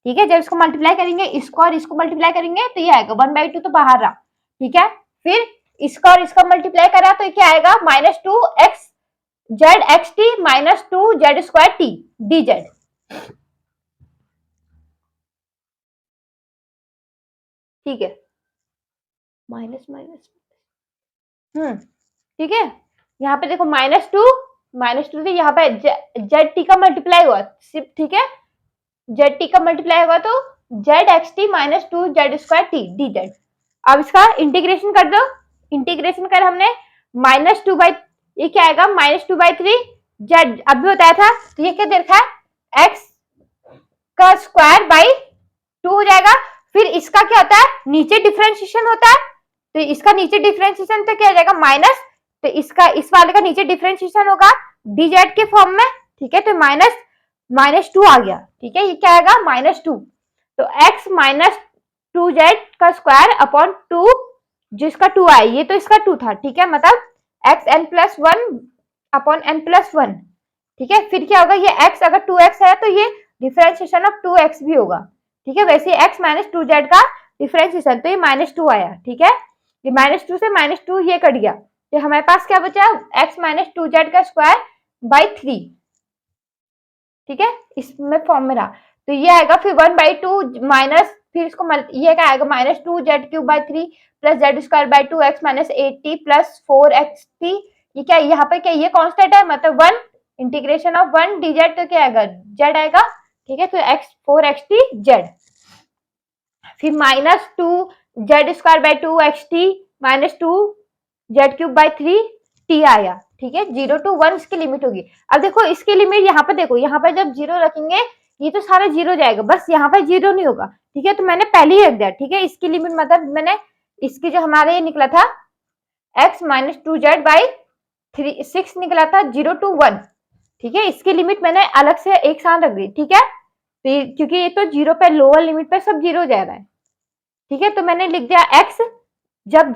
ठीक है। जब इसको मल्टीप्लाई करेंगे, इसको और इसको मल्टीप्लाई करेंगे तो ये आएगा 1/2 तो बाहर रहा, ठीक है। फिर इसका और इसका मल्टीप्लाई करा तो क्या आएगा, minus 2x Z x T minus 2 Z square T d z, ठीक है, माइनस माइनस, ठीक है। यहाँ पे देखो माइनस टू से यहाँ पे जेड टी का मल्टीप्लाई हुआ सिर्फ, ठीक है, जेड टी का मल्टीप्लाई हुआ तो Z x T minus 2 Z square T d Z. अब इसका इंटीग्रेशन कर दो, इंटीग्रेशन कर हमने -2 ये क्या आएगा, -2/3 जेड अभी बताया था, तो ये क्या दे रखा है, एक्स का स्क्वायर बाई 2 हो जाएगा। फिर इसका क्या होता है, नीचे डिफरेंशिएशन होता है, तो इसका नीचे डिफरेंशिएशन तो क्या हो जाएगा माइनस, तो इसका इस वाले का नीचे डिफरेंशिएशन होगा dz के फॉर्म में, ठीक है। तो -2 आ गया, ठीक है, ये क्या आएगा -2, तो x माइनस 2z का स्क्वायर अपॉन 2 जिसका 2 आया, ये तो इसका 2 था, ठीक है, मतलब xn+1 अपॉन n+1, ठीक है। फिर क्या होगा, ये x अगर 2x है तो ये डिफरेंशिएशन ऑफ 2x भी होगा, ठीक है। वैसे x माइनस 2z का डिफरेंशिएशन, तो ये -2 आया, ठीक है। ये -2 से -2 ये कट गया, तो हमारे पास क्या बचा, x माइनस 2z का स्क्वायर बाई 3, ठीक है, इसमें फॉर्म में रहा, तो ये आएगा फिर 1/2 माइनस, फिर इसको ये क्या आएगा -2z³/3 plus Z square by 2x minus 8t plus 4xt, ये क्या यहाँ पे क्या ये कांस्टेंट है, मतलब 1 इंटीग्रेशन ऑफ 1 dz, तो क्या आएगा z आएगा, ठीक है। तो x 4xt z, फिर -2 Z square by 2xt minus 2 z³/3 t आया, ठीक है। 0 to 1 इसकी लिमिट होगी। अब देखो इसकी लिमिट यहाँ पे देखो, यहाँ पे जब 0 रखेंगे ये तो सारा 0 जाएगा, बस यहाँ पे 0 नहीं होगा, ठीक है। तो मैंने पहले ही रख दिया, ठीक है, इसकी लिमिट मतलब मैंने इसकी जो हमारे ये निकला था x माइनस 2z/6 निकला था 0 to 1, ठीक है, इसकी लिमिट मैंने अलग से एक साथ रख दी, ठीक है, क्योंकि ये तो 0 पे लोअर लिमिट पे सब 0 जा रहा है, ठीक है। तो मैंने लिख दिया x, जब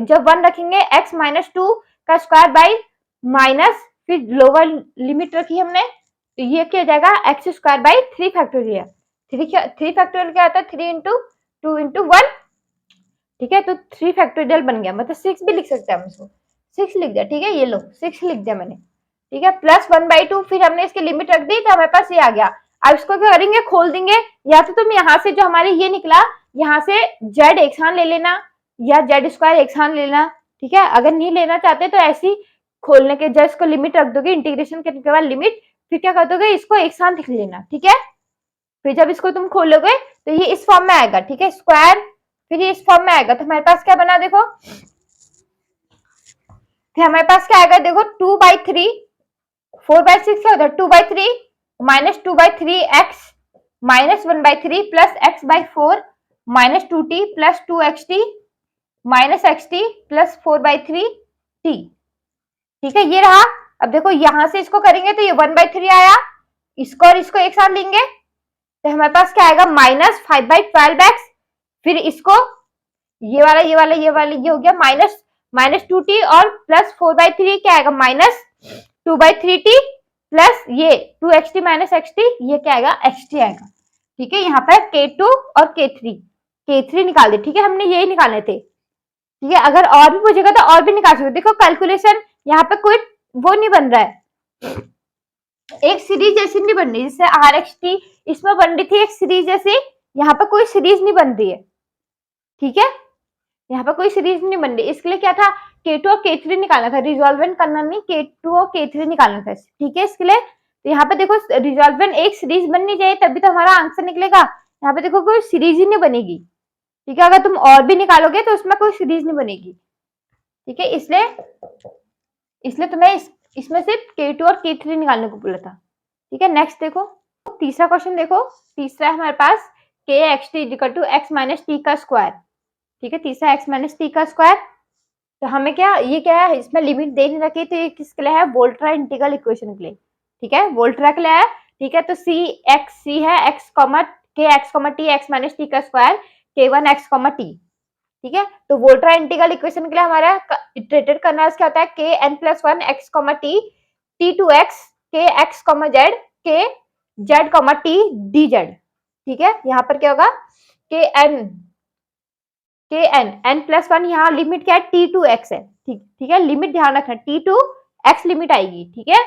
जब 1 रखेंगे x माइनस 2 का स्क्वायर बाई माइनस, फिर लोअर लिमिट रखी हमने, तो ये क्या हो जाएगा x square by 3 factorial, 3 factorial क्या होता है 3 इंटू 2 इंटू 1, ठीक है। तो 3 फैक्टोरियल बन गया, मतलब 6 भी लिख सकते हैं हम इसको, 6 लिख दिया, ठीक है, ये लो 6 लिख दिया मैंने, ठीक है, प्लस 1/2, फिर हमने इसकी लिमिट रख दी तो हमारे पास ये आ गया। अब इसको क्या करेंगे, खोल देंगे, या तो तुम यहाँ से जो हमारे ये निकला यहाँ से जेड एक साथ ले लेना या जेड स्क्वायर एक साथ लेना, ठीक है। अगर नहीं लेना चाहते तो ऐसी खोलने के जस्ट को लिमिट रख दोगे, इंटीग्रेशन करने के बाद लिमिट, फिर क्या कर दोगे इसको एक साथ लिख लेना, ठीक है। फिर जब इसको तुम खोलोगे तो ये इस फॉर्म में आएगा, ठीक है, स्क्वायर, फिर ये इस फॉर्म में आएगा, तो हमारे पास क्या बना देखो, फिर हमारे पास क्या आएगा देखो 2/3, 4/6 क्या होता है 2/3 minus 2/3 x minus 1/3 plus x/4 minus 2t plus 2xt minus xt plus 4/3 t, ठीक है, ये रहा। अब देखो यहां से इसको करेंगे तो ये 1/3 आया, इसको और इसको एक साथ लेंगे तो हमारे पास क्या आएगा माइनस 5/12x, फिर इसको ये वाला ये वाला ये वाला ये हो गया माइनस 2t और प्लस 4/3 क्या आएगा माइनस 2/3t प्लस ये 2xt माइनस xt, ये क्या आएगा xt आएगा, ठीक है। यहाँ पर k2 और k3 निकाल दे, ठीक है, हमने यही निकालने थे, ठीक है। अगर और भी पूछेगा तो और भी निकाल सकते, देखो कैलकुलेशन यहाँ पे कोई वो नहीं बन रहा है, एक सीरीज जैसी नहीं बन रही, जैसे rxt इसमें बन रही थी एक सीरीज जैसी, यहाँ पे कोई सीरीज नहीं बन रही है, ठीक है, यहाँ पे कोई सीरीज नहीं बन रही, इसके लिए क्या था k2 और k3 निकालना था, रिजॉल्वेंट करना नहीं, k2 और k3 निकालना था, ठीक है। इसके लिए तो यहाँ पे देखो रिजॉल्वेंट एक सीरीज बननी चाहिए तभी तो हमारा आंसर निकलेगा, यहाँ पे देखो कोई सीरीज ही नहीं बनेगी, ठीक है, अगर तुम और भी निकालोगे तो उसमें कोई सीरीज नहीं बनेगी, ठीक है। इसलिए तुम्हें इसमें सिर्फ k2 और k3 निकालने को बोला था, ठीक है। नेक्स्ट देखो तीसरा क्वेश्चन, देखो तीसरा है हमारे पास x माइनस टी का स्क्वायर, ठीक है, तीसरा x माइनस टी का स्क्वायर, तो हमें क्या ये क्या है इसमें लिमिट दे नहीं रखी, तो ये किसके लिए है वोल्ट्रा इंटीग्रल इक्वेशन के लिए, ठीक है, वोल्ट्रा के लिए है, ठीक है, तो सी एक्स सी है एक्स कॉमा के x comma T x minus t का स्क्वायर के वन एक्स कॉमा टी। ठीक है, तो वोल्ट्रा इंटीग्रल इक्वेशन के लिए हमारा इटरेटेड करना है, क्या होता है K N plus one x comma t t to x के x comma z K z comma t d z. ठीक है, यहाँ पर क्या होगा K n n plus one, यहाँ लिमिट क्या है टी टू एक्स है। ठीक है, लिमिट ध्यान रखना टी टू एक्स लिमिट आएगी। ठीक है,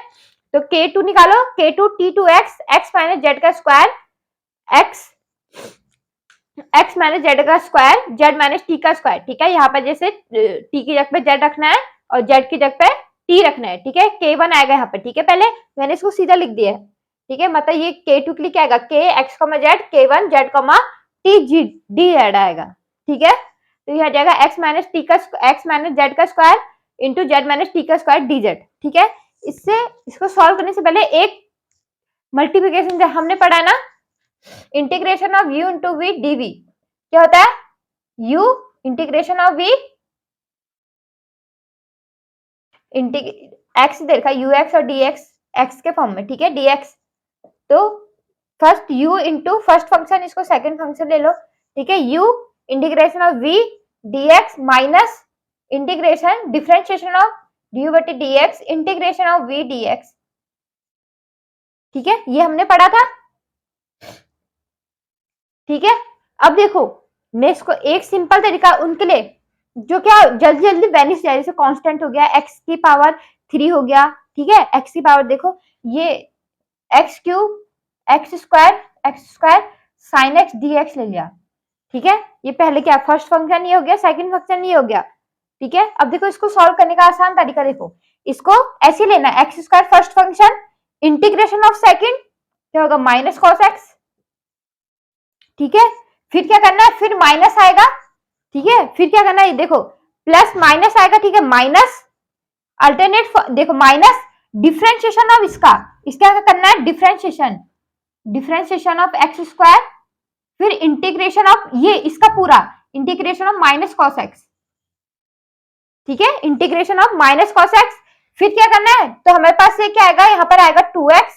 तो के टू निकालो, K two t to x x minus z का स्क्वायर एक्स माइनस जेड का स्क्वायर जेड माइनस टी का स्क्वायर। ठीक है, यहाँ पर जैसे टी की जगह पे जेड रखना है और जेड की जगह पे टी रखना है। ठीक है, के वन आएगा यहाँ पर। ठीक है, पहले मैंने इसको सीधा लिख दिया है। ठीक है, मतलब ये के टू के लिए क्या आएगा के एक्स कॉमा जेड के one Z comma t g d Z आएगा। ठीक है, तो यह आ जाएगा एक्स माइनस टी का एक्स माइनस जेड का square into Z minus t का स्क्वायर डी जेड। ठीक है, इससे इसको सॉल्व करने से पहले एक मल्टीप्लिकेशन हमने पढ़ा है ना, integration of u into v d v क्या होता है u integration of v x दे रखा यू एक्स और डी एक्स के फॉर्म में। ठीक है, dx तो first u into first function, इसको सेकंड फंक्शन ले लो। ठीक है, u integration of v dx minus integration differentiation of du बटे dx integration of v dx। ठीक है, ये हमने पढ़ा था। ठीक है, अब देखो मैं इसको एक सिंपल तरीका उनके लिए जो क्या जल्दी जल्दी वैनिश जाए, जैसे कांस्टेंट हो गया एक्स की पावर 3 हो गया। ठीक है, एक्स की पावर देखो ये x cube x square sine x d x ले लिया। ठीक है, ये पहले क्या फर्स्ट फंक्शन ये हो गया, सेकंड फंक्शन ये हो गया। ठीक है, अब देखो इसको सॉल्व करने का आसान तरीका देखो, इसको ऐसे लेना x square first function integration of second क्या होगा माइनस कॉस एक्स। ठीक है, फिर क्या करना है फिर माइनस आएगा। ठीक है, फिर क्या करना है देखो प्लस माइनस आएगा। ठीक है, माइनस अल्टरनेट देखो माइनस डिफरेंशिएशन ऑफ इसका क्या करना है डिफरेंशिएशन ऑफ एक्स स्क्वायर फिर इंटीग्रेशन ऑफ ये इसका पूरा integration of minus cos x. ठीक है, integration of minus cos x फिर क्या करना है तो हमारे पास ये क्या आएगा यहाँ पर आएगा 2x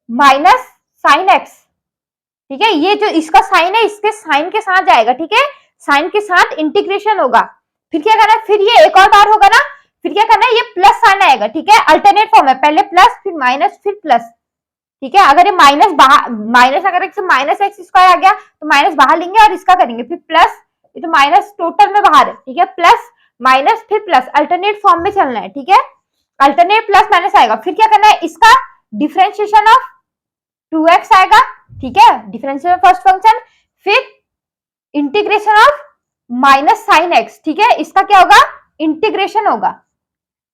माइनस साइन एक्स। ठीक है, ये जो इसका साइन है इसके साइन के साथ जाएगा। ठीक है, साइन के साथ इंटीग्रेशन होगा। फिर क्या करना है फिर ये एक और बार होगा ना, फिर क्या करना है ये प्लस साइन आएगा। ठीक है, अल्टरनेट फॉर्म है पहले प्लस फिर माइनस फिर प्लस। ठीक है, अगर ये माइनस अगर माइनस एक्स स्क्वायर आ गया तो माइनस बाहर लेंगे और इसका करेंगे फिर प्लस, ये तो माइनस टोटल में बाहर है। ठीक है, प्लस माइनस फिर प्लस अल्टरनेट फॉर्म में चलना है। ठीक है, अल्टरनेट प्लस माइनस आएगा फिर क्या करना है इसका डिफरेंशिएशन ऑफ 2x आएगा। ठीक है, डिफरेंशिएशन फर्स्ट फंक्शन फिर integration of minus sine x. ठीक है, इसका क्या होगा इंटीग्रेशन होगा।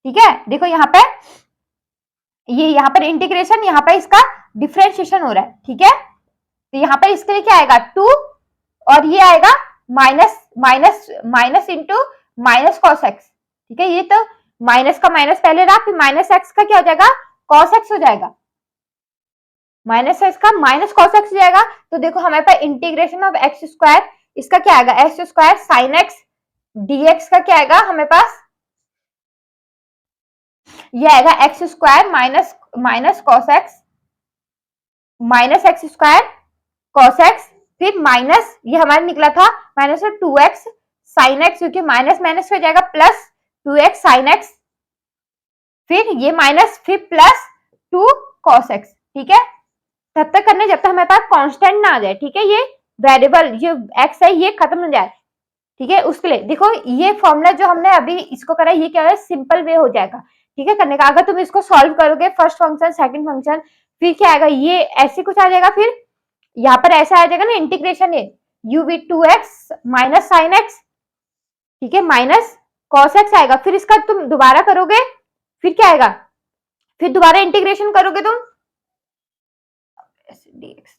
ठीक है, देखो यहाँ पे ये यहाँ पर इंटीग्रेशन यहाँ पे इसका डिफरेंशिएशन हो रहा है। ठीक है, तो यहाँ पर इसके लिए क्या आएगा 2 और ये आएगा minus minus minus into minus cos x. ठीक है, ये तो माइनस का माइनस पहले रहा फिर माइनस एक्स का क्या हो जाएगा कॉस एक्स हो जाएगा, माइनस एक्स का माइनस कॉस एक्स हो जाएगा। तो देखो हमारे पास इंटीग्रेशन ऑफ एक्स स्क्वायर इसका क्या आएगा x square sine x dx का क्या आएगा हमें पास ये आएगा x square minus minus cos x minus x square cos x फिर माइनस ये हमारा निकला था माइनस 2x साइन एक्स क्योंकि माइनस माइनस हो जाएगा प्लस 2x साइन एक्स फिर ये माइनस फिर प्लस 2 कॉस एक्स। ठीक है, तब तक करने जब तक हमारे पास कांस्टेंट ना आ जाए। ठीक है, ये वेरिएबल जो x है ये खत्म हो जाए। ठीक है, उसके लिए देखो ये फॉर्मूला जो हमने अभी इसको करा ये क्या है सिंपल वे हो जाएगा। ठीक है, करने का अगर तुम इसको सॉल्व करोगे फर्स्ट फंक्शन सेकंड फंक्शन फिर क्या आएगा ये ऐसे कुछ आ जाएगा फिर यहाँ पर ऐसा आ जाएगा ना इंटीग्रेशन ये uv 2x minus sine x. ठीक है, माइनस कॉस एक्स आएगा फिर इसका तुम दोबारा करोगे फिर क्या आएगा फिर दोबारा इंटीग्रेशन करोगे तुम dx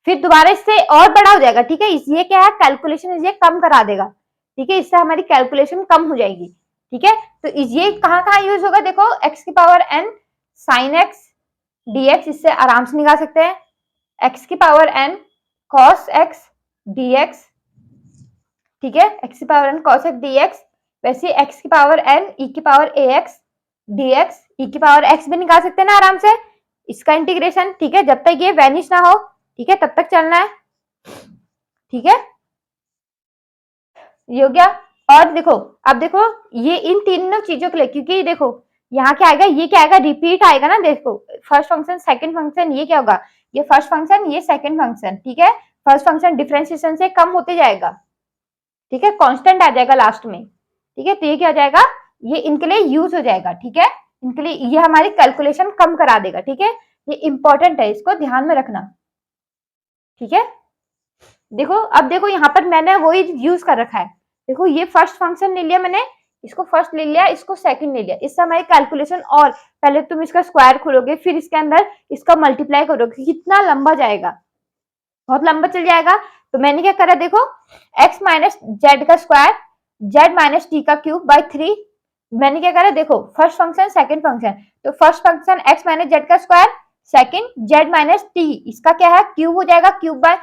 फिर दोबारा इससे और बड़ा हो जाएगा। ठीक है, ये क्या है कैलकुलेशन ये कम करा देगा। ठीक है, इससे हमारी कैलकुलेशन कम हो जाएगी। ठीक है, तो ये कहाँ यूज होगा देखो x की power n sine x dx इससे आराम से निकाल सकते हैं x की power n cos x dx। ठीक है, x की power n cos x dx वैसे x की पावर n e की पावर ax dx e की पावर x भी निकाल सकते हैं ना आराम से। इसका इंटीग्रेशन, ठीक है, जब तक ये वैनिश ना हो, ठीक है, तब तक चलना है, ठीक है, ये हो गया। और देखो, अब देखो ये इन तीनों चीजों के लिए, क्योंकि देखो यहाँ क्या आएगा, ये क्या आएगा, रिपीट आएगा ना, देखो फर्स्ट फंक्शन सेकंड फंक्शन, ये क्या होगा, ये फर्स्ट फंक्शन ये सेकंड फंक्शन, ठीक है, फर्स्ट फंक्शन डिफरेंशिएशन से कम होते जाएगा, ठीक है, कांस्टेंट आ जाएगा लास्ट में, ठीक है, तो ये क्या हो जाएगा, ये इनके लिए यूज हो जाएगा, ठीक है, इनके लिए ये हमारी कैलकुलेशन कम करा देगा, ठीक है, ये इंपॉर्टेंट है, इसको ध्यान में रखना, ठीक है। देखो अब देखो यहाँ पर मैंने वही यूज कर रखा है, देखो ये फर्स्ट फंक्शन ले लिया मैंने, इसको फर्स्ट ले लिया, इसको सेकंड ले लिया, इससे हमारी कैलकुलेशन, और पहले तुम इसका स्क्वायर खोलोगे, फिर इसके अंदर इसका मल्टीप्लाई करोगे, कितना लंबा जाएगा, बहुत लंबा चल जाएगा। तो मैंने क्या करा, देखो x माइनस जेड का स्क्वायर, जेड माइनस टी का क्यूब बाई 3, मैंने क्या करा, देखो फर्स्ट फंक्शन सेकंड फंक्शन, तो first function x minus z का square, second z minus t, इसका क्या है क्यूब हो जाएगा, क्यूब बाय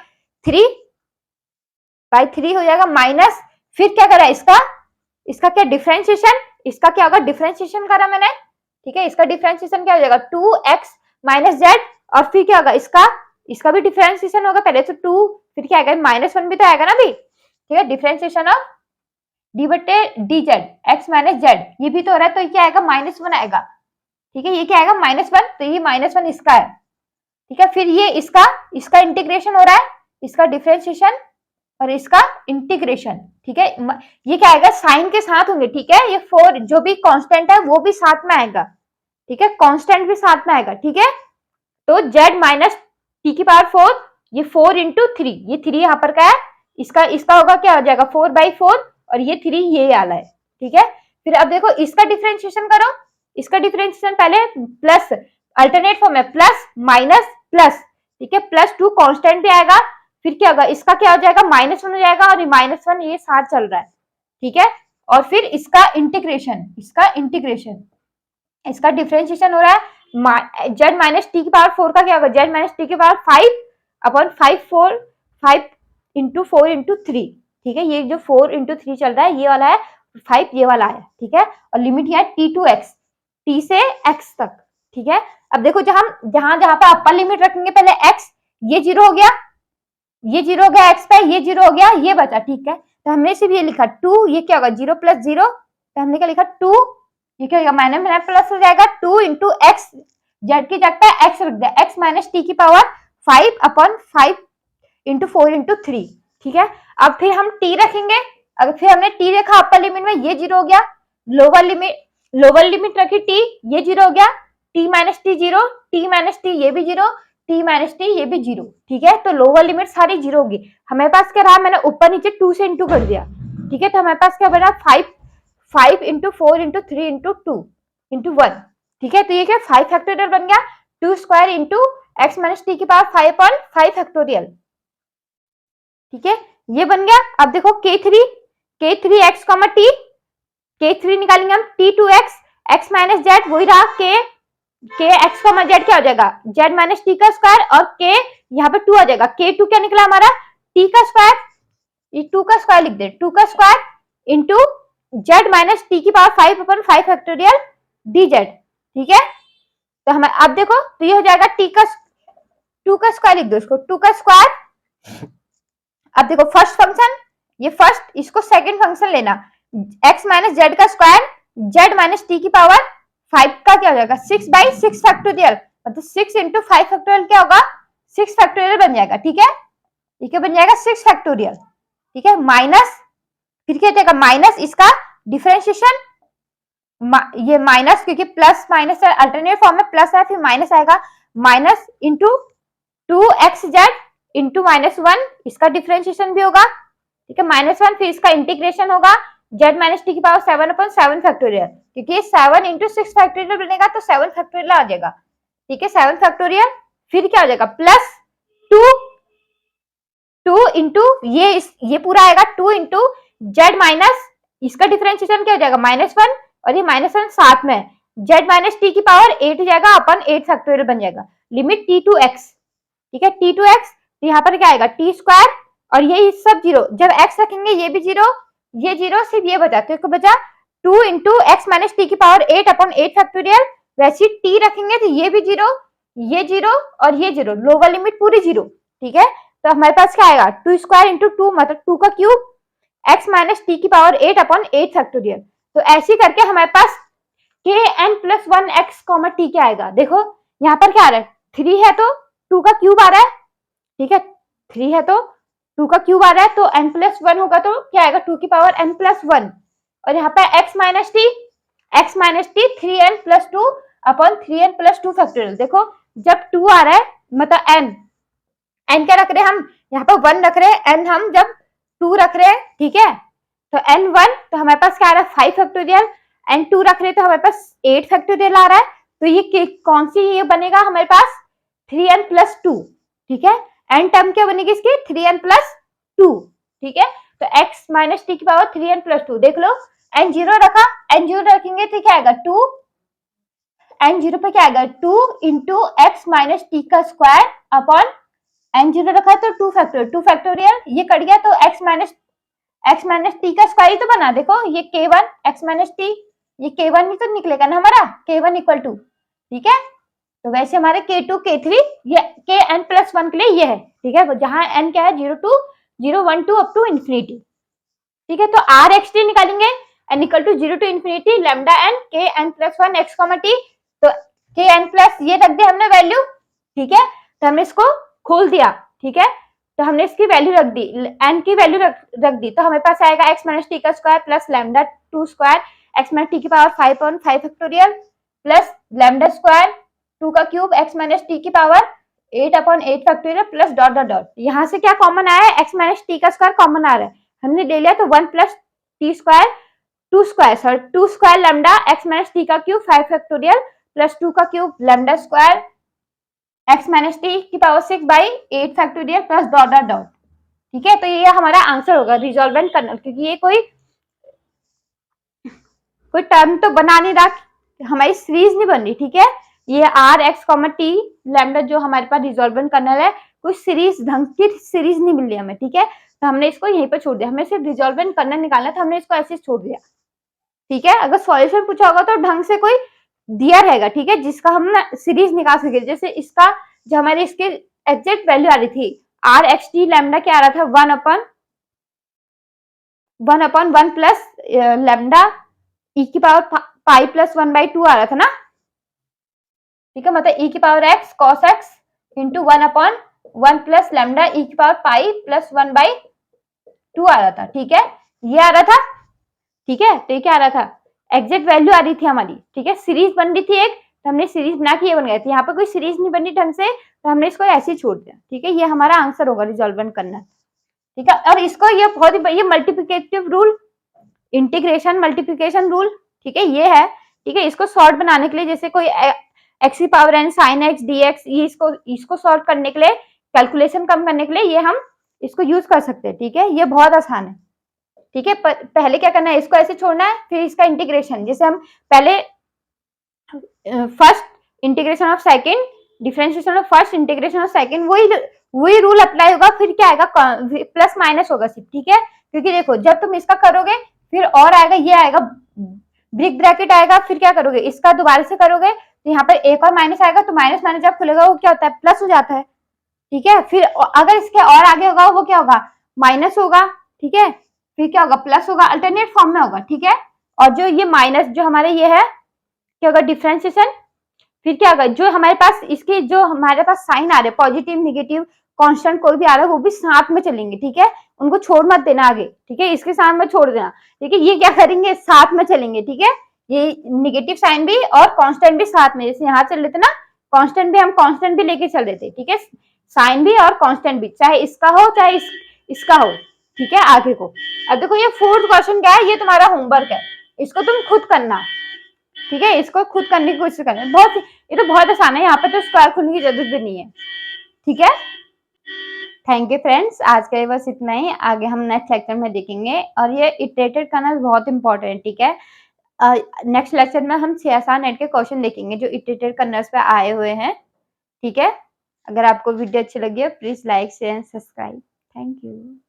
3 हो जाएगा, माइनस फिर क्या करा, इसका क्या डिफरेंशिएशन, इसका क्या होगा, डिफरेंशिएशन करा मैंने, ठीक है, इसका डिफरेंशिएशन क्या हो जाएगा 2x माइनस जेड, और फिर क्या होगा, इसका भी डिफरेंशिएशन होगा, पहले तो 2, फिर क्या आएगा -1 भी तो आएगा ना भी, ठीक है, डिफरेंशिएशन ऑफ डी बटे D Z x minus Z, ये भी तो हो रहा है, तो ये क्या आएगा -1 आएगा, ठीक है, ये क्या आएगा -1, तो ये -1 इसका है, ठीक है, फिर ये इसका इंटीग्रेशन हो रहा है, इसका डिफरेंशिएशन और इसका इंटीग्रेशन, ठीक है, ये क्या आएगा, साइन के साथ होंगे, ठीक है, ये 4 जो भी कांस्टेंट है वो भी साथ में आएगा, ठीक है, कांस्टेंट भी साथ में आएगा, ठीक है, तो z माइनस टी की पावर 4, ये 4 इंटू 3, ये 3 यहाँ पर का है, इसका होगा क्या हो जाएगा 4/4, और ये 3 ये वाला है, ठीक है, फिर अब देखो इसका डिफरेंशिएशन करो, इसका डिफरेंशिएशन पहले प्लस, अल्टरनेट फॉर्म है प्लस माइनस प्लस, ठीक है, +2 कांस्टेंट भी आएगा, फिर क्या होगा, इसका क्या हो जाएगा -1 हो जाएगा, और -1 ये साथ चल रहा है, ठीक है, और फिर इसका इंटीग्रेशन, इसका डिफरेंशिएशन हो रहा है, z माइनस टी की पावर 4 का क्या होगा, z माइनस टी की पावर 5 इंटू 4 इंटू 3, ठीक है, ये जो 4 इंटू 3 चल रहा है ये वाला है, 5 ये वाला है, ठीक है, और लिमिट है t टू x, t से x तक, ठीक है। अब देखो जहां पे अपर लिमिट रखेंगे, पहले x, ये 0 हो गया, x पे, ये 0 हो गया, ये बचा, ठीक है, तो हमने सिर्फ ये लिखा 2, ये क्या होगा 0 + 0, तो हमने क्या लिखा 2, ये क्या होगा माइनस प्लस हो जाएगा 2 इंटू एक्स, जेड की जगह पे एक्स रख दिया, x माइनस टी की पावर 5/5 इंटू 4 इंटू 3, ठीक है। अब फिर हम t रखेंगे, अगर फिर हमने t रखा अपर लिमिट में, ये 0 हो गया, लोअर लिमिट रखी t, ये 0 हो गया, t minus T 0, t minus T ये भी 0, t माइनस टी ये भी 0, ठीक है, तो लोअर लिमिट सारी 0 होगी। हमारे पास क्या रहा, मैंने ऊपर नीचे 2 से इंटू कर दिया, ठीक है, तो हमारे पास क्या बना 5 इंटू 4 इंटू 3 इंटू 2 इंटू 1, ठीक है, तो ये क्या 5 फैक्टोरियल बन गया, 2 square into x minus t की पावर 5/5 फैक्टोरियल, ठीक है, ये बन गया। अब देखो k3 x, t, k3 निकालेंगे हम, t to x minus z, वही रहा k x, जेड क्या हो जाएगा, z माइनस टी का स्क्वायर, और k यहाँ पे 2 आ जाएगा, k2 क्या निकला हमारा t का स्क्वायर, ये 2 का स्क्वायर लिख दे, 2 का square into z minus t की पावर 5/5 फैक्टोरियल dz, ठीक है, तो हमें अब देखो, तो ये हो जाएगा टू का स्क्वायर लिख दो, इसको 2 का स्क्वायर। अब देखो फर्स्ट फंक्शन, ये फर्स्ट, इसको सेकंड फंक्शन लेना, x माइनस जेड का स्क्वायर, z माइनस टी की पावर 5 का क्या हो जाएगा 6/6 फैक्टोरियल, मतलब 6 इंटू 5 फैक्टोरियल क्या होगा 6 फैक्टोरियल बन जाएगा, ठीक है, ठीक है, बन जाएगा 6 फैक्टोरियल, ठीक है, माइनस, फिर क्या जाएगा माइनस, इसका डिफरेंशिएशन, ये माइनस, क्योंकि प्लस माइनस अल्टरनेट फॉर्म में प्लस है, फिर माइनस आएगा, माइनस इंटू 2xz इंटू -1, इसका डिफरेंशिएशन भी होगा, ठीक है, -1, फिर इसका इंटीग्रेशन होगा, z माइनस टी की पावर 7/7 फैक्टोरियल, क्योंकि 7 इंटू 6 फैक्टोरियल बनेगा, तो 7 फैक्टोरियल आ जाएगा, ठीक है, 7 फैक्टोरियल, फिर क्या हो जाएगा प्लस 2 इंटू ये पूरा आएगा 2 इंटू जेड माइनस, इसका डिफरेंशिएशन क्या हो जाएगा -1, और ये -1 साथ में, z माइनस टी की पावर 8 हो जाएगा, अपन 8 फैक्टोरियल बन जाएगा, लिमिट t टू x, ठीक है, t टू x, तो यहाँ पर क्या आएगा t स्क्वायर, और ये सब 0, जब x रखेंगे ये भी 0, ये 0, सिर्फ ये बचा, तो बचा 2 इंटू एक्स माइनस टी की पावर 8/8 फैक्टोरियल, वैसे t रखेंगे तो ये भी 0, ये 0 और ये 0, लोअर लिमिट पूरी 0, ठीक है। तो हमारे पास क्या आएगा 2 स्क्वायर इंटू 2 मतलब 2 का क्यूब x माइनस टी की पावर 8 अपॉन 8 फैक्टोरियल। तो ऐसे करके हमारे पास K N plus 1 x comma T क्या आएगा, देखो यहाँ पर क्या आ रहा है 3 है तो 2 का क्यूब आ रहा है, ठीक है 3 है तो 2 का क्यूब आ रहा है, तो n प्लस 1 होगा तो क्या आएगा 2 की पावर n प्लस 1, और यहाँ पे x minus T 3n plus 2 upon 3n plus 2 factorial. देखो जब 2 आ रहा है मतलब n क्या रख रहे हैं हम, यहाँ पर 1 रख रहे हैं, n हम जब 2 रख रहे हैं, ठीक है, तो n1 तो हमारे पास क्या आ रहा है 5 फैक्टोरियल, n2 रख रहे हैं तो हमारे पास 8 फैक्टोरियल आ रहा है, तो ये कौन सी ये बनेगा हमारे पास 3n प्लस 2, ठीक है, n टर्म क्या बनेगी इसकी 3n प्लस 2, ठीक है। तो x माइनस टी की पावर 3n प्लस 2, देख लो n0 रखा, n0 रखेंगे तो क्या आएगा 2, n0 पे क्या आएगा 2 इंटू एक्स माइनस टी का स्क्वायर अपॉन n0 रखा है तो 2 फैक्टोरियल, ये कट गया तो x माइनस टी का स्क्वायर ही तो बना, देखो ये k1 x माइनस टी, ये k1 ही तो निकलेगा ना हमारा, k1 इक्वल टू, ठीक है। तो वैसे हमारे k2 k3 ये kn प्लस 1 के लिए ये है, ठीक है, जहां n क्या है 0 टू 0 1 2 अप टू इंफिनिटी, ठीक है। तो आर एक्स टी निकालेंगे n equal to 0 to infinity lambda n K N plus 1 x comma t, तो के एन प्लस ये रख दिया हमने वैल्यू, ठीक है, तो हमने इसको खोल दिया, ठीक है, तो हमने इसकी वैल्यू रख दी, n की वैल्यू रख दी, तो हमें पास आएगा x माइनस टी का square plus lambda 2 square x minus t की power 5 factorial plus lambda square 2 का क्यूब x माइनस टी की power 8 upon 8 factorial plus dot dot dot, यहाँ से क्या कॉमन आया है x माइनस टी का स्क्वायर कॉमन आ रहा है, हमने ले लिया तो 1 plus t square 2 square lambda x minus t का क्यूब 5 फैक्टोरियल प्लस 2 का cube lambda square x minus t की power 6 by 8 factorial plus dot dot dot, ठीक है। तो ये हमारा आंसर होगा रिजॉल्वेंट करना, क्योंकि ये कोई टर्म तो बना नहीं रहा, हमारी सीरीज नहीं बन रही, ठीक है, ये R x comma t lambda जो हमारे पास रिजॉल्वेंट करना है, कोई सीरीज ढंग की सीरीज नहीं मिल रही हमें, ठीक है, तो हमने इसको यहीं पर छोड़ दिया, हमें सिर्फ रिजॉल्वेंट करना निकालना था, हमने इसको ऐसे छोड़ दिया, ठीक है। अगर सॉल्यूशन पूछा होगा तो ढंग से कोई दिया रहेगा, ठीक है, जिसका हम सीरीज निकाल सके, जैसे इसका जो हमारे इसके एग्जैक्ट वैल्यू आ रही थी आर एक्स टी लैम्डा क्या आ रहा था 1 प्लस लैम्डा ई की पावर पाई प्लस 1/2 आ रहा था ना, ठीक है, मतलब ई की power x cos x into 1 plus lambda e की पावर पाई प्लस 1/2 आ रहा था, ठीक है, ये आ रहा था, ठीक है, तो ये क्या आ रहा था एग्जैक्ट वैल्यू आ रही थी हमारी, ठीक है, सीरीज बन रही थी एक, तो हमने सीरीज बना के ये बन गए थे, यहाँ पर कोई सीरीज नहीं बनी ढंग से, तो हमने इसको ऐसे ही छोड़ दिया, ठीक है, ये हमारा आंसर होगा रिजॉल्वेंट करना, ठीक है। और इसको ये बहुत ही ये multiplicative rule, integration multiplication rule, ठीक है, ये है, ठीक है, इसको शॉर्ट बनाने के लिए जैसे कोई एक्स की power n sine x d x, ये इसको सॉल्व करने के लिए कैलकुलेशन कम करने के लिए ये हम इसको यूज कर सकते हैं, ठीक है, ये बहुत आसान है, ठीक है। पहले क्या करना है इसको ऐसे छोड़ना है, फिर इसका इंटीग्रेशन, जैसे हम पहले first integration of second differentiation of first integration of second, वही रूल अप्लाई होगा, फिर क्या आएगा प्लस माइनस होगा सिर्फ, ठीक है, क्योंकि देखो जब तुम इसका करोगे फिर और आएगा, ये आएगा ब्रिक ब्रैकेट आएगा, फिर क्या करोगे इसका दोबारा से करोगे तो यहाँ पर एक और माइनस आएगा, तो माइनस माइनस जब खुलेगा वो क्या होता है प्लस हो जाता है, ठीक है, फिर अगर इसके और आगे होगा वो क्या होगा माइनस होगा, ठीक है, फिर क्या होगा प्लस होगा, अल्टरनेट फॉर्म में होगा, ठीक है। और जो ये माइनस जो हमारे ये है क्या होगा डिफरेंशिएशन, फिर क्या होगा जो हमारे पास इसके जो हमारे पास साइन आ रहे हैं पॉजिटिव नेगेटिव कांस्टेंट कोई भी आ रहा है वो भी साथ में चलेंगे, ठीक है, उनको छोड़ मत देना आगे, ठीक है, इसके साथ में छोड़ देना, ठीक है, ये क्या करेंगे साथ में चलेंगे, ठीक है, ये नेगेटिव साइन भी और कांस्टेंट भी साथ में, जैसे यहाँ चल रहे थे ना कांस्टेंट भी, हम कांस्टेंट भी लेके चल रहे थे, ठीक है, साइन भी और कांस्टेंट भी, चाहे इसका हो चाहे इसका हो, ठीक है, आगे को। अब देखो ये फोर्थ क्वेश्चन क्या है, ये तुम्हारा होमवर्क है, इसको तुम खुद करना, ठीक है, इसको खुद करने की कोशिश करना, ये तो बहुत आसान है, यहाँ पे तो स्क्वायर खोलने की जरूरत भी नहीं है, ठीक है। थैंक यू फ्रेंड्स, आज के लिए बस इतना ही, आगे हम नेक्स्ट लेक्चर में देखेंगे, और ये इटरेटेड करना बहुत इंपॉर्टेंट है, ठीक है, नेक्स्ट लेक्चर में हम 6 आसान नेट के क्वेश्चन देखेंगे जो इटरेटेड करनर्स पे आए हुए हैं, ठीक है। अगर आपको वीडियो अच्छी लगी हो please like share and subscribe, thank you.